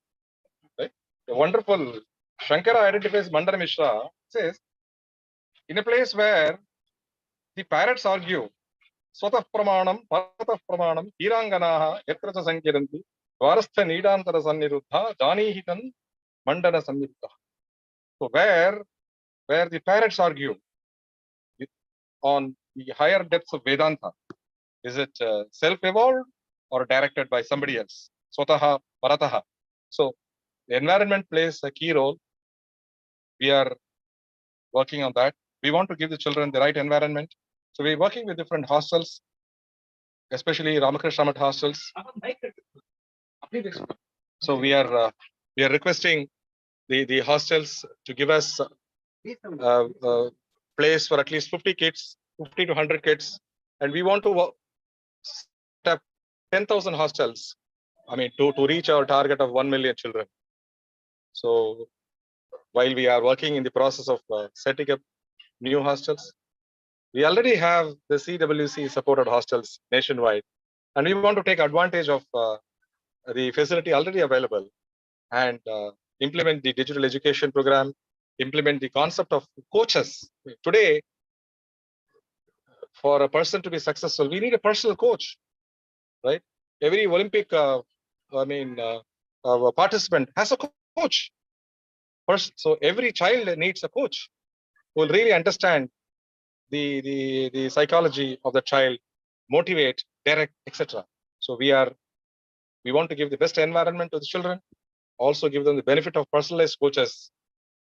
Right? The wonderful Shankara identifies Mandana Mishra, says, in a place where the parrots argue, Swatah Pramanam, Paratah Pramanam, Hiranganaha, Yatracha Sankiranti, Dwarastha Nidantara Sanniruddha, Janihitan, Mandana Samyukta. So where the parrots argue on the higher depths of Vedanta, is it self-evolved or directed by somebody else? Swataha, Parataha. So the environment plays a key role. We are working on that. We want to give the children the right environment. So we're working with different hostels, especially Ramakrishna Math hostels. So we are requesting the hostels to give us place for at least 50 kids, 50 to 100 kids, and we want to set up 10,000 hostels. I mean, to reach our target of 1 million children. So while we are working in the process of setting up new hostels, we already have the CWC supported hostels nationwide, and we want to take advantage of the facility already available and implement the digital education program, implement the concept of coaches. Today, for a person to be successful, we need a personal coach, right? Every Olympic, participant has a coach. First, so every child needs a coach who will really understand the psychology of the child, motivate, direct, etc. So we want to give the best environment to the children, also give them the benefit of personalized coaches,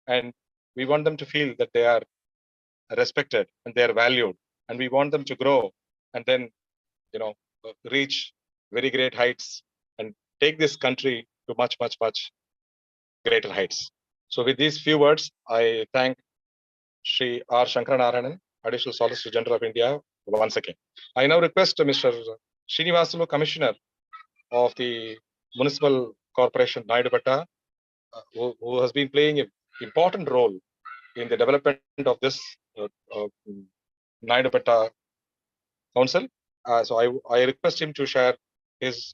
and we want them to feel that they are respected and they are valued, and we want them to grow and then reach very great heights and take this country to much greater heights. So with these few words, I thank Shri R. Shankaranarayanan, Additional Solicitor General of India, once again. I now request Mr. Srinivasulu, Commissioner of the Municipal Corporation, Naidupeta, who has been playing an important role in the development of this Naidupeta Council. So I request him to share his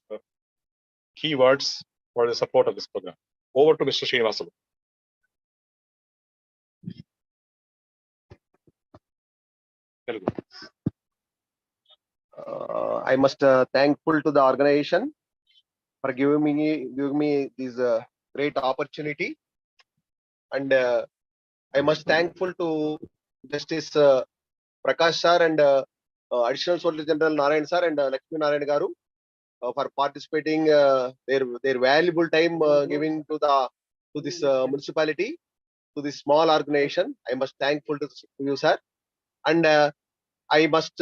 key words for the support of this program. Over to Mr. Srinivasulu. I must thankful to the organization for giving me this great opportunity, and I must thankful to Justice Prakash sir and Additional Solicitor General Narayan sir and Lakshmi Narayan garu for participating their valuable time giving to this municipality, to this small organization. I must thankful to you, sir, and I must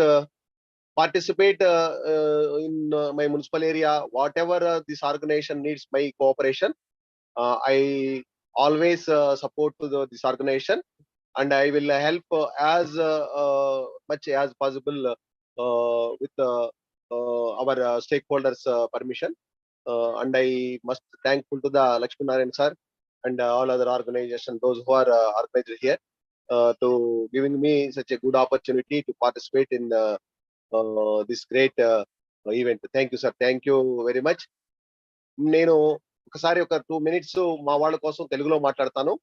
participate in my municipal area. Whatever this organization needs my cooperation, I always support to this organization, and I will help as much as possible with our stakeholders' permission. And I must thankful to the Lakshmi Narayan sir and all other organizations, those who are organized here, to giving me such a good opportunity to participate in this great event. Thank you, sir. Thank you very much. నేను ఒకసారి ఒక 2 minutes మా వాళ్ళ కోసం తెలుగులో మాట్లాడతాను.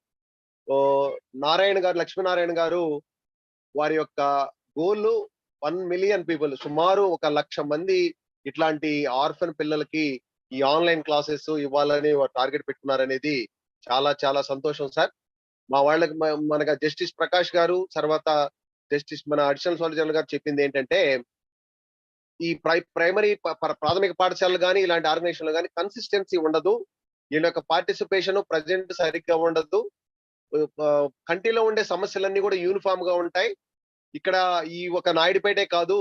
నారాయణ గారు, లక్ష్మీనారాయణ గారు వారి యొక్క గోల్ 1 million పీపుల్, సుమారు 1,00,000 మంది ఇట్లాంటి ఆర్ఫన్ పిల్లలకి ఈ ఆన్లైన్ క్లాసెస్ ఇవ్వాలని టార్గెట్ పెట్టుకున్నారనేది చాలా చాలా సంతోషం సార్. మా వాళ్ళకి మనగా జస్టిస్ ప్రకాష్ గారు, తర్వాత జస్టిస్ మన అడిషనల్ సోలిసిటర్ జనరల్ గారు చెప్పింది ఏంటంటే, ఈ ప్రైమరీ ప్రాథమిక పాఠశాలలు కానీ ఇలాంటి ఆర్గనైజేషన్లు కానీ కన్సిస్టెన్సీ ఉండదు, వీళ్ళ యొక్క పార్టిసిపేషన్ ప్రజెంట్ సరిగ్గా ఉండదు, కంటిలో ఉండే సమస్యలన్నీ కూడా యూనిఫామ్ గా ఉంటాయి. ఇక్కడ ఈ ఒక నాయుడుపేటే కాదు,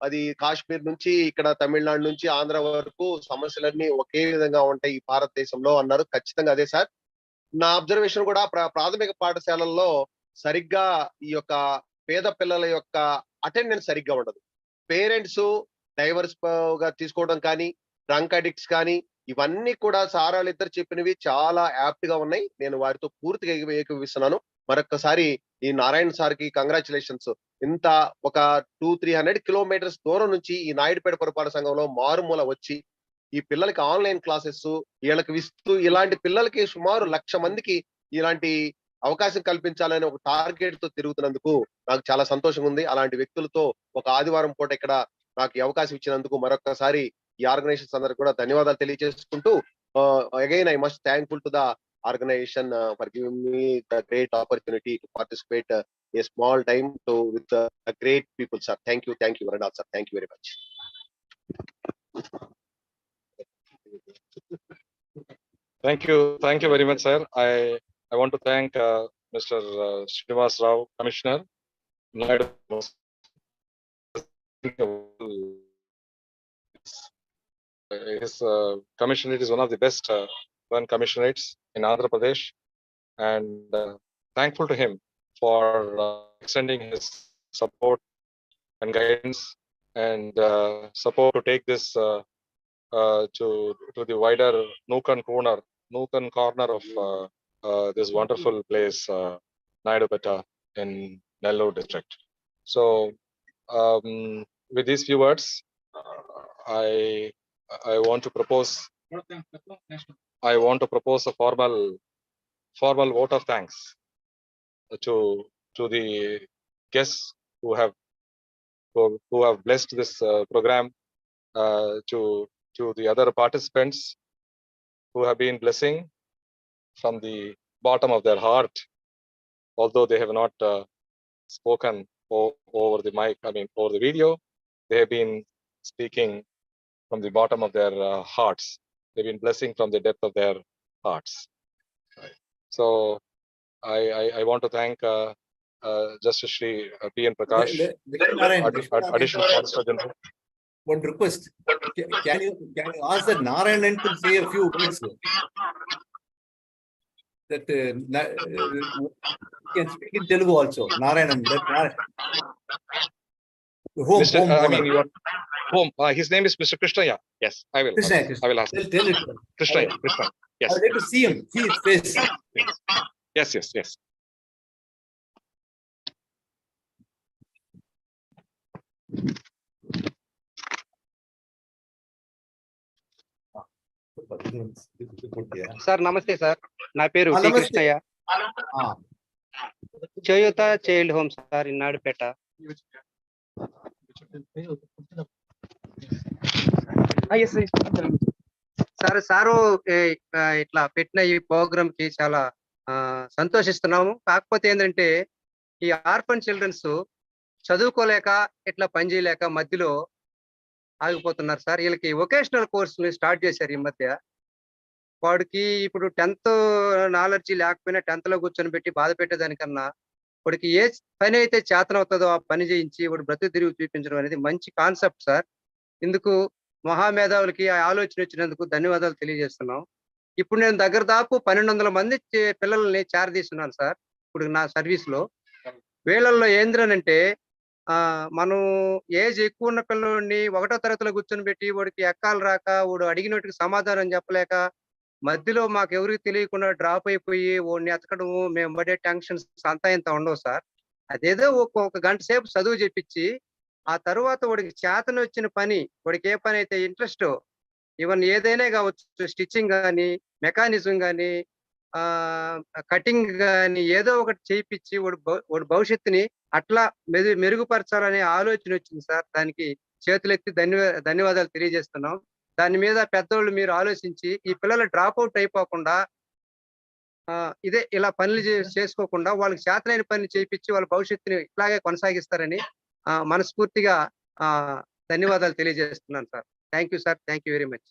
అది కాశ్మీర్ నుంచి ఇక్కడ తమిళనాడు నుంచి ఆంధ్ర వరకు సమస్యలన్నీ ఒకే విధంగా ఉంటాయి ఈ భారతదేశంలో అన్నారు. ఖచ్చితంగా అదే సార్. నా అబ్జర్వేషన్ కూడా ప్రాథమిక పాఠశాలల్లో సరిగ్గా ఈ యొక్క పేద పిల్లల యొక్క అటెండెన్స్ సరిగ్గా ఉండదు. పేరెంట్స్ డైవర్స్ గా తీసుకోవడం కానీ, డ్రంక్ అడిక్ట్స్ కానీ, ఇవన్నీ కూడా సారాలు ఇద్దరు చెప్పినవి చాలా యాప్ట్ గా ఉన్నాయి. నేను వారితో పూర్తిగా ఏకీభవిస్తున్నాను. మరొకసారి ఈ నారాయణ సార్ కి కంగ్రాచులేషన్స్. ఇంత ఒక 200-300 కిలోమీటర్స్ దూరం నుంచి ఈ నాయుడుపేట పురపాలక సంఘంలో మారుమూల వచ్చి ఈ పిల్లలకి ఆన్లైన్ క్లాసెస్ వీళ్ళకి ఇస్తూ, ఇలాంటి పిల్లలకి సుమారు 1,00,000 మందికి ఇలాంటి అవకాశం కల్పించాలని ఒక టార్గెట్ తో తిరుగుతున్నందుకు నాకు చాలా సంతోషంగా ఉంది. అలాంటి వ్యక్తులతో ఒక ఆదివారం పూట ఇక్కడ నాకు ఈ అవకాశం ఇచ్చినందుకు మరొకసారి ఈ ఆర్గనైజేషన్స్ అందరికి కూడా ధన్యవాదాలు తెలియజేసుకుంటూ, again I must thankful to the organization for giving me the great opportunity to participate a small time to with great people, sir. Thank you very much, sir. Thank you very much. Thank you very much, sir. I want to thank Mr. Srinivas Rao, Commissioner. His commissionerate is one of the best run commissionerates in Andhra Pradesh. and thankful to him for extending his support and guidance and support to take this to the wider nook and corner of this wonderful place, Naidupeta in Nellore district. So, with these few words, I want to propose a formal vote of thanks to the guests who have blessed this program, to the other participants who have been blessing from the bottom of their heart, although they have not spoken over the mic, over the video. They have been speaking from the bottom of their hearts. They've been blessing from the depth of their hearts. So I want to thank Justice Shri P.N. Prakash, Additional Solicitor General. One request. Can you ask the Narayanan to say a few words? That can speak in Telugu also. Narayanan. Mr. Home. His name is Mr. Krishnaya. Yes, I will. Krishna. I will ask. Tell it. Krishnaya. Yes. I would like to see him. See his face. Yes. Sir నమస్తే sir, నా పేరు T నమస్తే. కృష్ణయ్య. చేయూత child home sir in Naidupeta. Sir ఇట్లా పెట్టిన ఈ programme కి చాలా సంతోషిస్తున్నాము. కాకపోతే ఏంటంటే ఈ ఆర్ఫన్ చిల్డ్రన్స్ చదువుకోలేక ఇట్లా పని చేయలేక మధ్యలో ఆగిపోతున్నారు సార్. వీళ్ళకి వొకేషనల్ కోర్స్ స్టార్ట్ చేశారు ఈ మధ్య. వాడికి ఇప్పుడు 10th నాలెడ్జి లేకపోయినా 10th లో కూర్చొని పెట్టి బాధ పెట్టేదానికన్నా వాడికి ఏ పని అయితే చేతనవుతుందో ఆ పని చేయించి వాడు బ్రతుకు తిరిగి చూపించడం అనేది మంచి కాన్సెప్ట్ సార్. ఇందుకు మహామేధావులకి ఆ ఆలోచన వచ్చినందుకు ధన్యవాదాలు తెలియజేస్తున్నాం. ఇప్పుడు నేను దగ్గర దాపు 1200 మంది పిల్లల్ని చేరదీస్తున్నాను సార్ ఇప్పుడు నా సర్వీస్ లో. వీళ్ళల్లో ఏంద్రనంటే మనం ఏజ్ ఎక్కువ ఉన్న పిల్లల్ని 1వ తరగతిలో కూర్చొని పెట్టి వాడికి ఎక్కాలు రాక వాడు అడిగినట్టుగా సమాధానం చెప్పలేక మధ్యలో మాకు ఎవరికి తెలియకుండా డ్రాప్ అయిపోయి వాడిని ఎతకడము, మేము పడే టెన్షన్స్ అంతా ఇంత ఉండవు సార్. అదేదో ఒక గంట సేపు చదువు చెప్పించి ఆ తర్వాత వాడికి చేతన వచ్చిన పని, వాడికి ఏ పని అయితే ఇంట్రెస్టో, ఈవెన్ ఏదైనా కావచ్చు, స్టిచ్చింగ్ కానీ, మెకానిజం కానీ, కటింగ్ కానీ, ఏదో ఒకటి చేయించి వాడి భవిష్యత్తుని అట్లా మెరుగుపరచాలనే ఆలోచన వచ్చింది సార్. దానికి చేతులెత్తి ధన్యవాదాలు తెలియజేస్తున్నాం. దాని మీద పెద్దోళ్ళు మీరు ఆలోచించి ఈ పిల్లలు డ్రాప్ అవుట్ అయిపోకుండా ఇదే ఇలా పనులు చేసుకోకుండా వాళ్ళకి చేతనైన పని చేయించి వాళ్ళ భవిష్యత్తుని ఇట్లాగే కొనసాగిస్తారని మనస్ఫూర్తిగా ధన్యవాదాలు తెలియజేస్తున్నాను sir. Thank you sir. Thank you very much.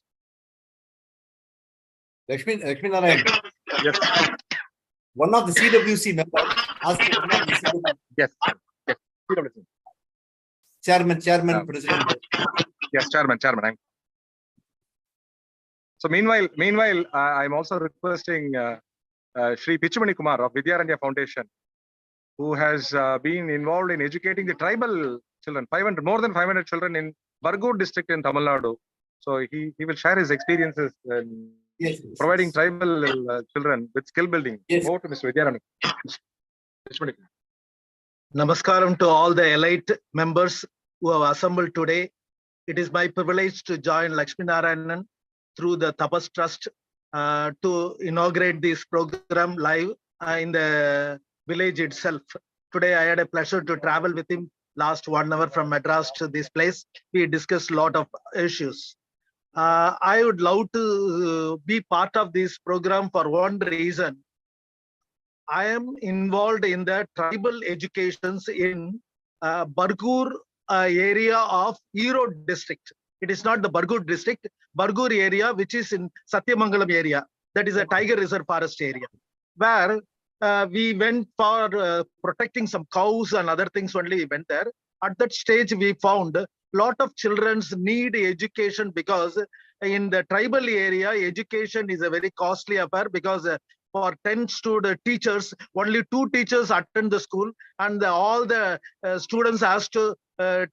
Lakshmi Narayan. Yes. One of the CWC members asked one of the CWC. Yes. Chairman, President. Yes, Chairman. So meanwhile, I'm also requesting Shri Pichumani Kumar of Vidyaranya Foundation, who has been involved in educating the tribal children, more than 500 children in Bargur district in Tamil Nadu. So he will share his experiences in providing tribal children with skill building. Over to Mr. Vidyaranya. Namaskaram to all the elite members who have assembled today. It is my privilege to join Lakshmi Narayanan through the Tapas Trust to inaugurate this program live in the village itself. Today I had a pleasure to travel with him last 1 hour from Madras to this place. We discussed a lot of issues. I would love to be part of this program for one reason. I am involved in the tribal educations in Bargur area of Erode district. It is not the Bargur district, Bargur area, which is in Satyamangalam area. That is a tiger reserve forest area, where we went for protecting some cows and other things only we went there. At that stage, we found a lot of children need education because in the tribal area, education is a very costly affair because for 10 student teachers, only 2 teachers attend the school, and all the students has to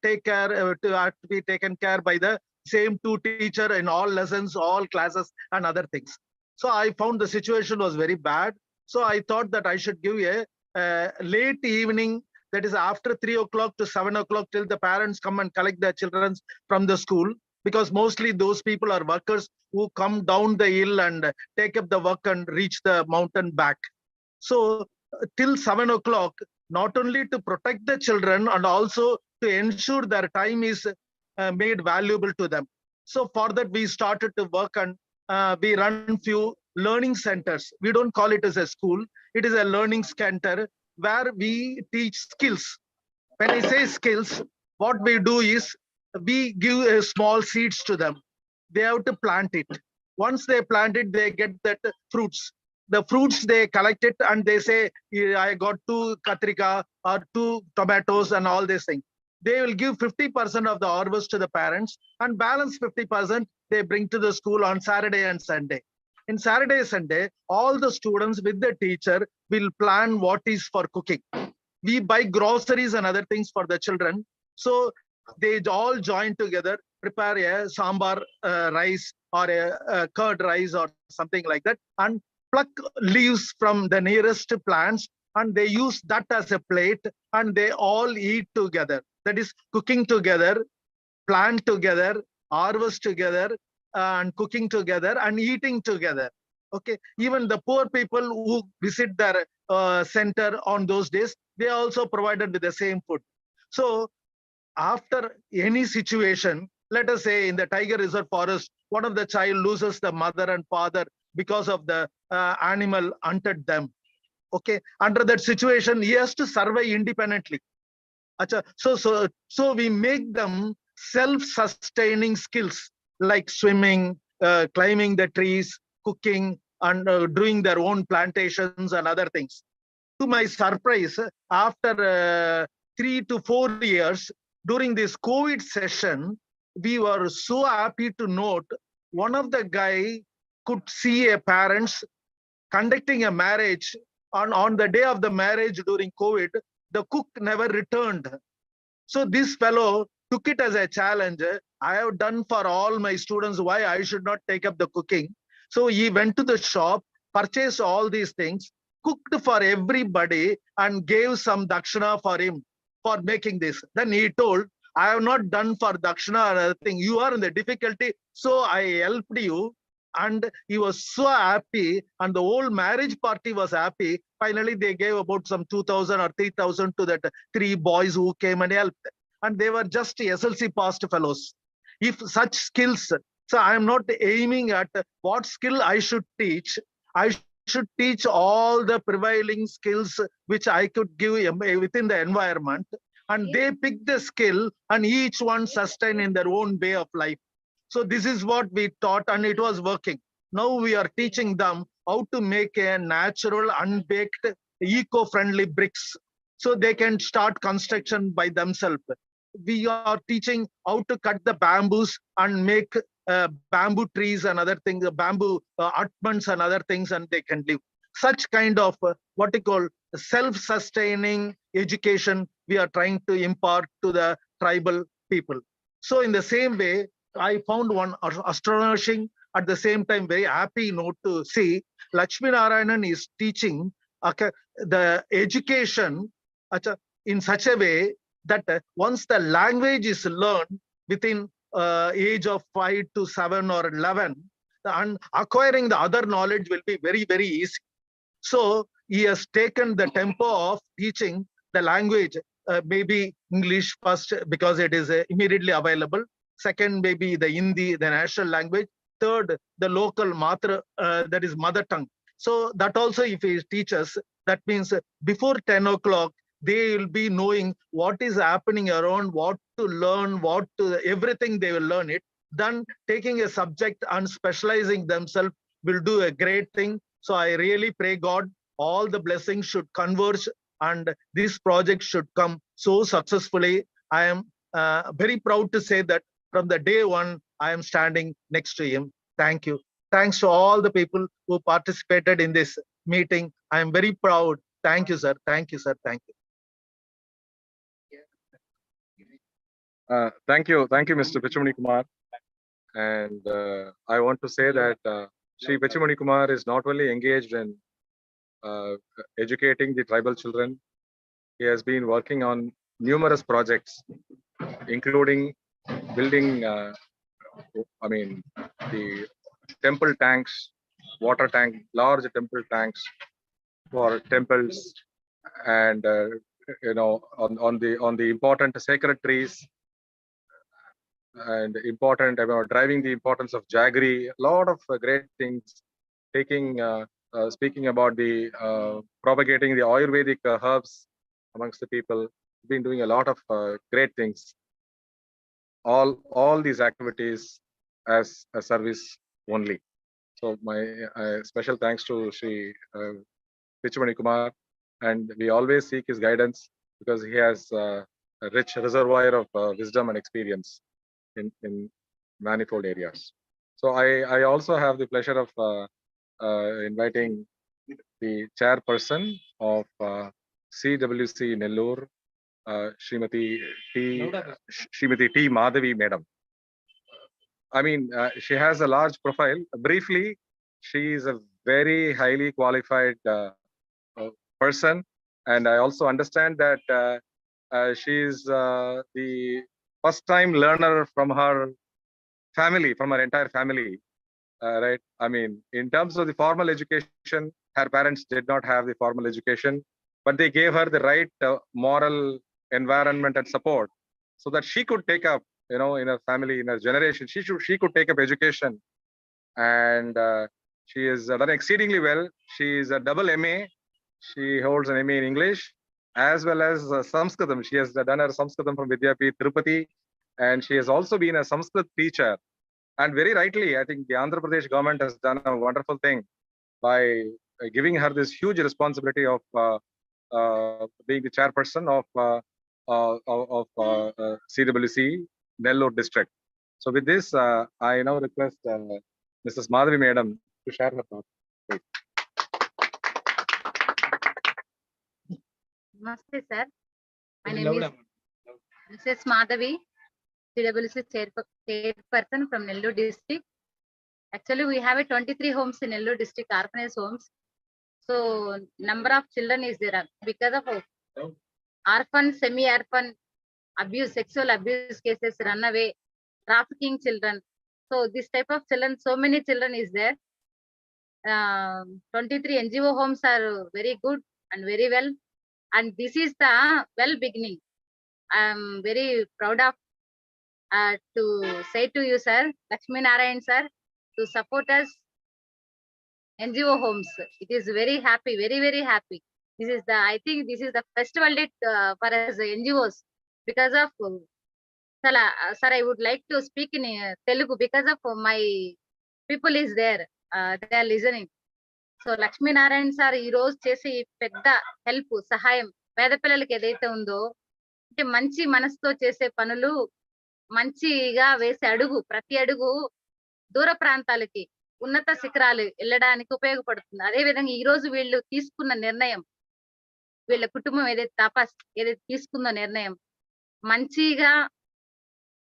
take care have to be taken care by the same 2 teacher in all lessons, all classes, and other things. So I found the situation was very bad. So I thought that I should give a late evening, that is after 3 o'clock to 7 o'clock, till the parents come and collect their children from the school, because mostly those people are workers who come down the hill and take up the work and reach the mountain back. So till 7 o'clock, not only to protect the children and also to ensure their time is made valuable to them. So for that, we started to work, and we run few learning centers. We don't call it as a school. It is a learning center where we teach skills. When I say skills, what we do is we give small seeds to them. They have to plant it. Once they plant it, they get that fruits. The fruits they collect it, and they say, I got 2 katrika or 2 tomatoes and all these things. They will give 50% of the harvest to the parents, and balance 50% they bring to the school on Saturday and Sunday. In Saturday, Sunday, all the students with the teacher will plan what is for cooking. We buy groceries and other things for the children. So they all join together, prepare a sambar rice or a curd rice or something like that, and pluck leaves from the nearest plants, and they use that as a plate, and they all eat together. That is cooking together, plant together, harvest together, and cooking together and eating together. Okay, even the poor people who visit their center on those days, they also provided with the same food. So after any situation, let us say in the tiger reserve forest, one of the child loses the mother and father because of the animal hunted them. Okay, under that situation, he has to survive independently. So we make them self-sustaining skills like swimming, climbing the trees, cooking, and doing their own plantations and other things. To my surprise, after 3 to 4 years, during this COVID session, we were so happy to note one of the guy could see a parents conducting a marriage, on the day of the marriage during COVID, the cook never returned. So this fellow took it as a challenge. I have done for all my students, why I should not take up the cooking? So he went to the shop, purchased all these things, cooked for everybody, and gave some dakshina for him for making this. Then he told, I have not done for dakshina or other thing. You are in the difficulty, so I helped you. And he was so happy, and the whole marriage party was happy. Finally, they gave about some 2,000 or 3,000 to that 3 boys who came and helped. And they were just SLC passed fellows. If such skills, so I am not aiming at what skill I should teach. I should teach all the prevailing skills which I could give within the environment. And they pick the skill, and each one sustain in their own way of life. So this is what we taught, and it was working. Now we are teaching them how to make a natural, unbaked, eco-friendly bricks, so they can start construction by themselves. We are teaching how to cut the bamboos and make bamboo trees and other things, bamboo utments and other things, and they can live. Such kind of what we call self-sustaining education we are trying to impart to the tribal people. So in the same way, I found one astonishing, at the same time very happy note to see Lakshmi Narayanan is teaching the education in such a way that once the language is learned within age of 5 to 7 or 11, and acquiring the other knowledge will be very, very easy. So he has taken the tempo of teaching the language, maybe English first because it is immediately available. Second, maybe the Hindi, the national language. Third, the local that is mother tongue. So that also, if he teaches, that means before 10 o'clock, they will be knowing what is happening around, what to learn, everything they will learn it. Then taking a subject and specializing themselves will do a great thing. So I really pray God, all the blessings should converge and this project should come so successfully. I am very proud to say that from the day one, I am standing next to him. Thank you. Thanks to all the people who participated in this meeting. I am very proud. Thank you, sir. Thank you, sir. Thank you. Thank you, Mr. Pichumani Kumar. And I want to say that Sri Pichumani Kumar is not only engaged in educating the tribal children, he has been working on numerous projects, including building, the temple tanks, water tank, large temple tanks for temples, and on the important sacred trees, and important about driving the importance of jaggery. A lot of great things. Speaking about the propagating the Ayurvedic herbs amongst the people. Been doing a lot of great things. All these activities as a service only. So my special thanks to Sri Pichumani Kumar, and we always seek his guidance because he has a rich reservoir of wisdom and experience in manifold areas. So I also have the pleasure of inviting the chairperson of CWC Nellore, Srimati T. Madhavi Madam. I mean, she has a large profile. Briefly, she is a very highly qualified person, and I also understand that she is the first-time learner from her family, from her entire family, right? I mean, in terms of the formal education, her parents did not have the formal education, but they gave her the right moral environment and support so that she could take up, in her family, in her generation, she could take up education, and she has done exceedingly well. She is a double MA. She holds an MA in English as well as Sanskritam. She has done her Sanskritam from Vidyapeeth Tirupati, and she has also been a Sanskrit teacher. And very rightly, I think the Andhra Pradesh government has done a wonderful thing by giving her this huge responsibility of being the chairperson of CWC Nellore district. So with this, I now request Mrs. Madhavi Madam to share her thoughts. Namaste, sir. My name is Mrs. Madhavi, CWC chairperson from Nellore district. Actually, we have 23 homes in Nellore district, orphanage homes. So, number of children is there because of orphan, semi-orphan abuse, sexual abuse cases, runaway, trafficking children. So, this type of children, so many children is there. 23 NGO homes are very good and very well. And this is the well beginning. I am very proud of to say to you, sir, Lakshmi Narayan, sir, to support us NGO homes. It is very happy, very, very happy. This is I think this is the festival date for us NGOs because of, sir, I would like to speak in Telugu because of my people is there. They are listening. So Lakshminarayana sir ఈ రోజు చేసే ఈ పెద్ద help సహాయం పేద పిల్లలకి ఏదైతే ఉందో అంటే మంచి మనసుతో చేసే పనులు మంచిగా వేసే అడుగు ప్రతి అడుగు దూర ప్రాంతాలకి ఉన్నత శిఖరాలు వెళ్ళడానికి ఉపయోగపడుతుంది. అదే విధంగా ఈ రోజు వీళ్ళు తీసుకున్న నిర్ణయం వీళ్ళ కుటుంబం ఏదైతే తాపాస్ ఏదైతే తీసుకున్న నిర్ణయం మంచిగా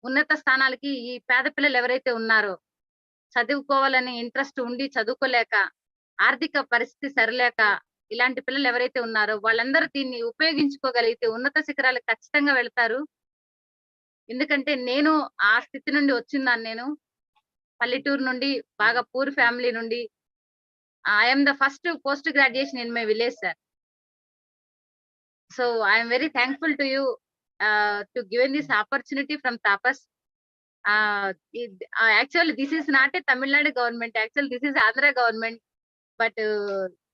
ఉన్నత స్థానాలకి ఈ పేద పిల్లలు ఎవరైతే ఉన్నారో చదువుకోవాలని ఇంట్రెస్ట్ ఉండి చదువుకోలేక ఆర్థిక పరిస్థితి సరిలేక ఇలాంటి పిల్లలు ఎవరైతే ఉన్నారో వాళ్ళందరూ దీన్ని ఉపయోగించుకోగలిగితే ఉన్నత శిఖరాలకు ఖచ్చితంగా వెళ్తారు. ఎందుకంటే నేను ఆ స్థితి నుండి వచ్చిందాన్ని. నేను పల్లెటూరు నుండి బాగా పూర్ ఫ్యామిలీ నుండి I'm the first post graduation in my village sir. So I'm very thankful to you to given this opportunity from Tapas. Actually this is not a Tamil Nadu government, actually this is Andhra government, but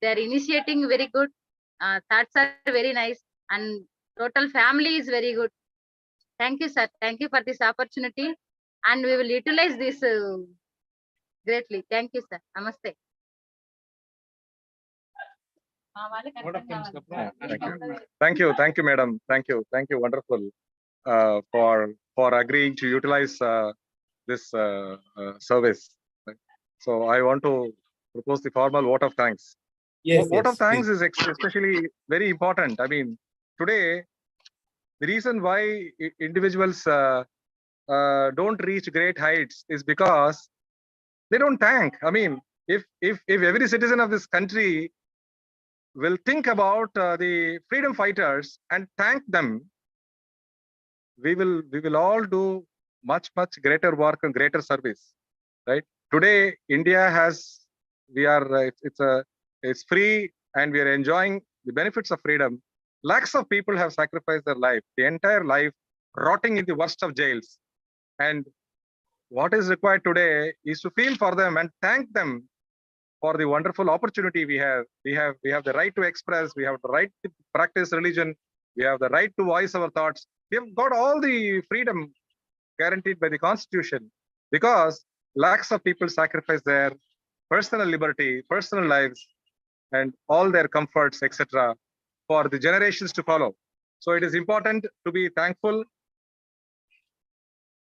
they are initiating very good. Thoughts are very nice and total family is very good. Thank you, sir. Thank you for this opportunity and we will utilize this greatly. Thank you, sir. Namaste. Thank you, madam. Thank you. Wonderful for agreeing to utilize this service. So I want to propose the formal vote of thanks. Yes, vote of yes, thanks please. is especially very important. I mean, today, the reason why individuals don't reach great heights is because they don't thank. I mean, if every citizen of this country will think about the freedom fighters and thank them, we will all do much greater work and greater service, right? Today India has, we are it's free and we are enjoying the benefits of freedom. Lakhs of people have sacrificed their life, the entire life, rotting in the worst of jails. And what is required today is to feel for them and thank them for the wonderful opportunity we have. We have the right to express, we have the right to practice religion, we have the right to voice our thoughts. We have got all the freedom guaranteed by the constitution, because lakhs of people sacrifice their personal liberty, personal lives, and all their comforts, etc., for the generations to follow. So it is important to be thankful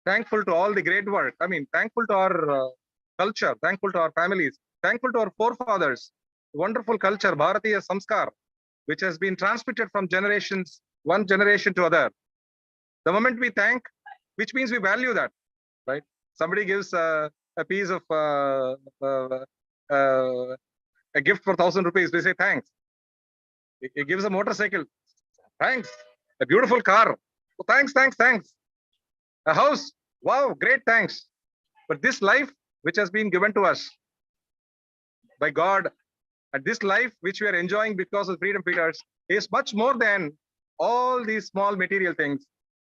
to all the great work. I mean, thankful to our culture, thankful to our families, thankful to our forefathers, wonderful culture, Bharatiya Samskar, which has been transmitted from generations, one generation to other. The moment we thank, which means we value that, right? Somebody gives a piece of a gift for 1,000 rupees, we say thanks. He gives a motorcycle, thanks. A beautiful car, oh, thanks. A house, wow, great, thanks. But this life which has been given to us by God, and this life which we are enjoying because of freedom fighters, is much more than all these small material things.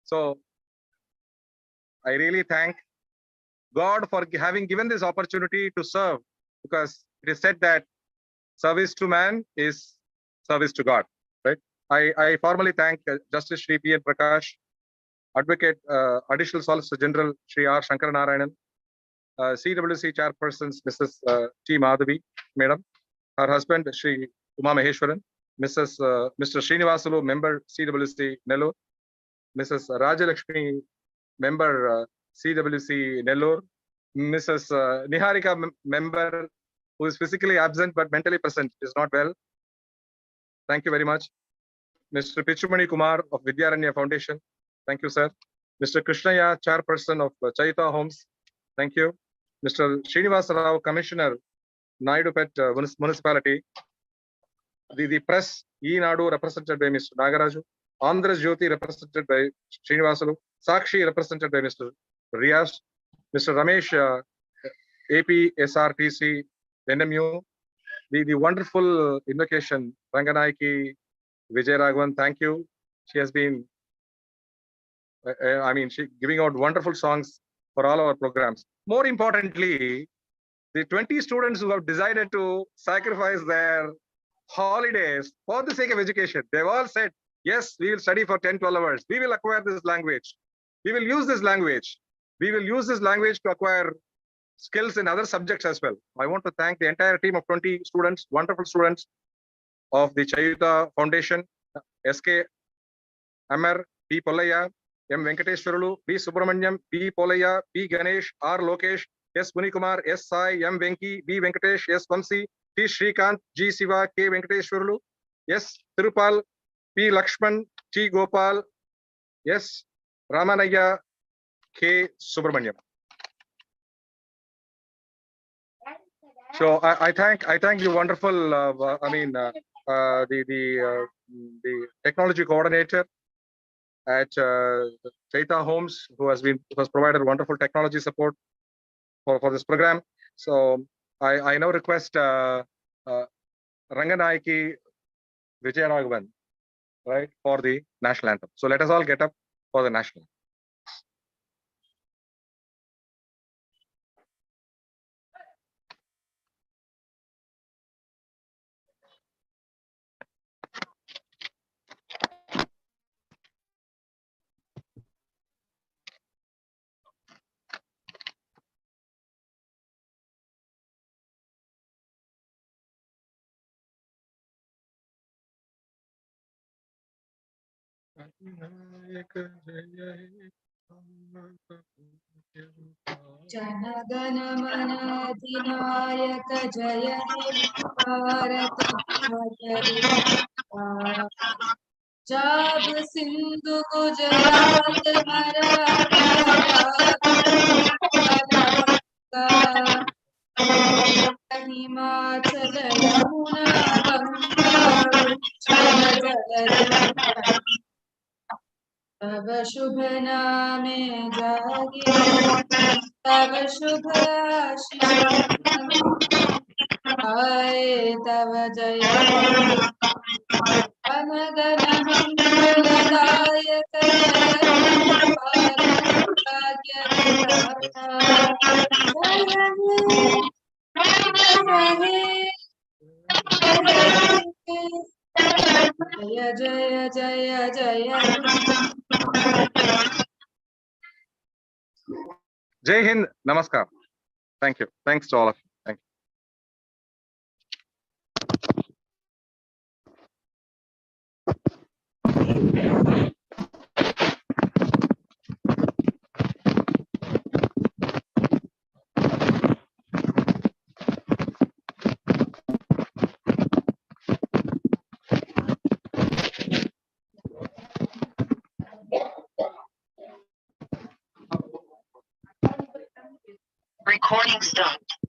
So I really thank God for having given this opportunity to serve, because it is said that service to man is service to God, right? I formally thank Justice Shri P. N. Prakash, Advocate Additional Solicitor General Shri R. Shankar Narayanan, CWC Chairpersons Mrs. T. Madhavi, Madam, her husband Shri Uma Maheshwaran, Mr. Srinivasalu, Member CWC Nellore, Mrs. Rajalakshmi, Member CWC Nellore, Mrs. Niharika, Member who is physically absent but mentally present, is not well. Thank you very much. Mr. Pichumani Kumar of Vidyaranya Foundation, thank you, sir. Mr. Krishnaya, Chairperson of Cheyutha Homes, thank you. Mr. Srinivasa Rao, Commissioner, Naidupet Municipality. The press, E-Nadu, represented by Mr. Nagaraju, Andhra Jyoti, represented by Srinivasalu, Sakshi, represented by Mr. Riaz, Mr. Ramesh, AP, SRTC, NMU, the wonderful invocation, Ranganaiki, Vijay Raghavan, thank you. She has been, she giving out wonderful songs for all our programs. More importantly, the 20 students who have decided to sacrifice their holidays for the sake of education, they've all said, yes, we will study for 10-12 hours. We will acquire this language. We will use this language. We will use this language to acquire skills in other subjects as well. I want to thank the entire team of 20 students, wonderful students of the Cheyutha Foundation, SK Amar, P. Pollaya, M. Venkateshwarulu, B. Subramanyam, B. Pollaya, P. Ganesh, R. Lokesh, S. Munikumar, S. Sai, M. Venki, B. Venkatesh, S. Vamsi, T. Shrikant, G. Siva, K. Venkateshwarulu, S. Tirupal, P. Lakshman, T. Gopal, S. Ramanaya, K. Subramanyam. So I thank you, wonderful. The technology coordinator at Cheyutha Homes, who has provided wonderful technology support for this program. So I now request Ranganaiki Vijay Raghavan, right, for the national anthem. So let us all get up for the national. जनगण मन अधिनायक जय हे भारत भाग्य विधाता। जब सिंधु गुजरात मराठा गंगा हिमाचल यमुना गंगा उच्चल जलधि तब शुभ नामे जागे तब शुभ आशीष आए तब जय गण मंगलदायक जय भाग्य विधाता। जय जय जय जय Jai Hind, Namaskar. Thank you. Thanks to all of you. Thank you. Recording stopped.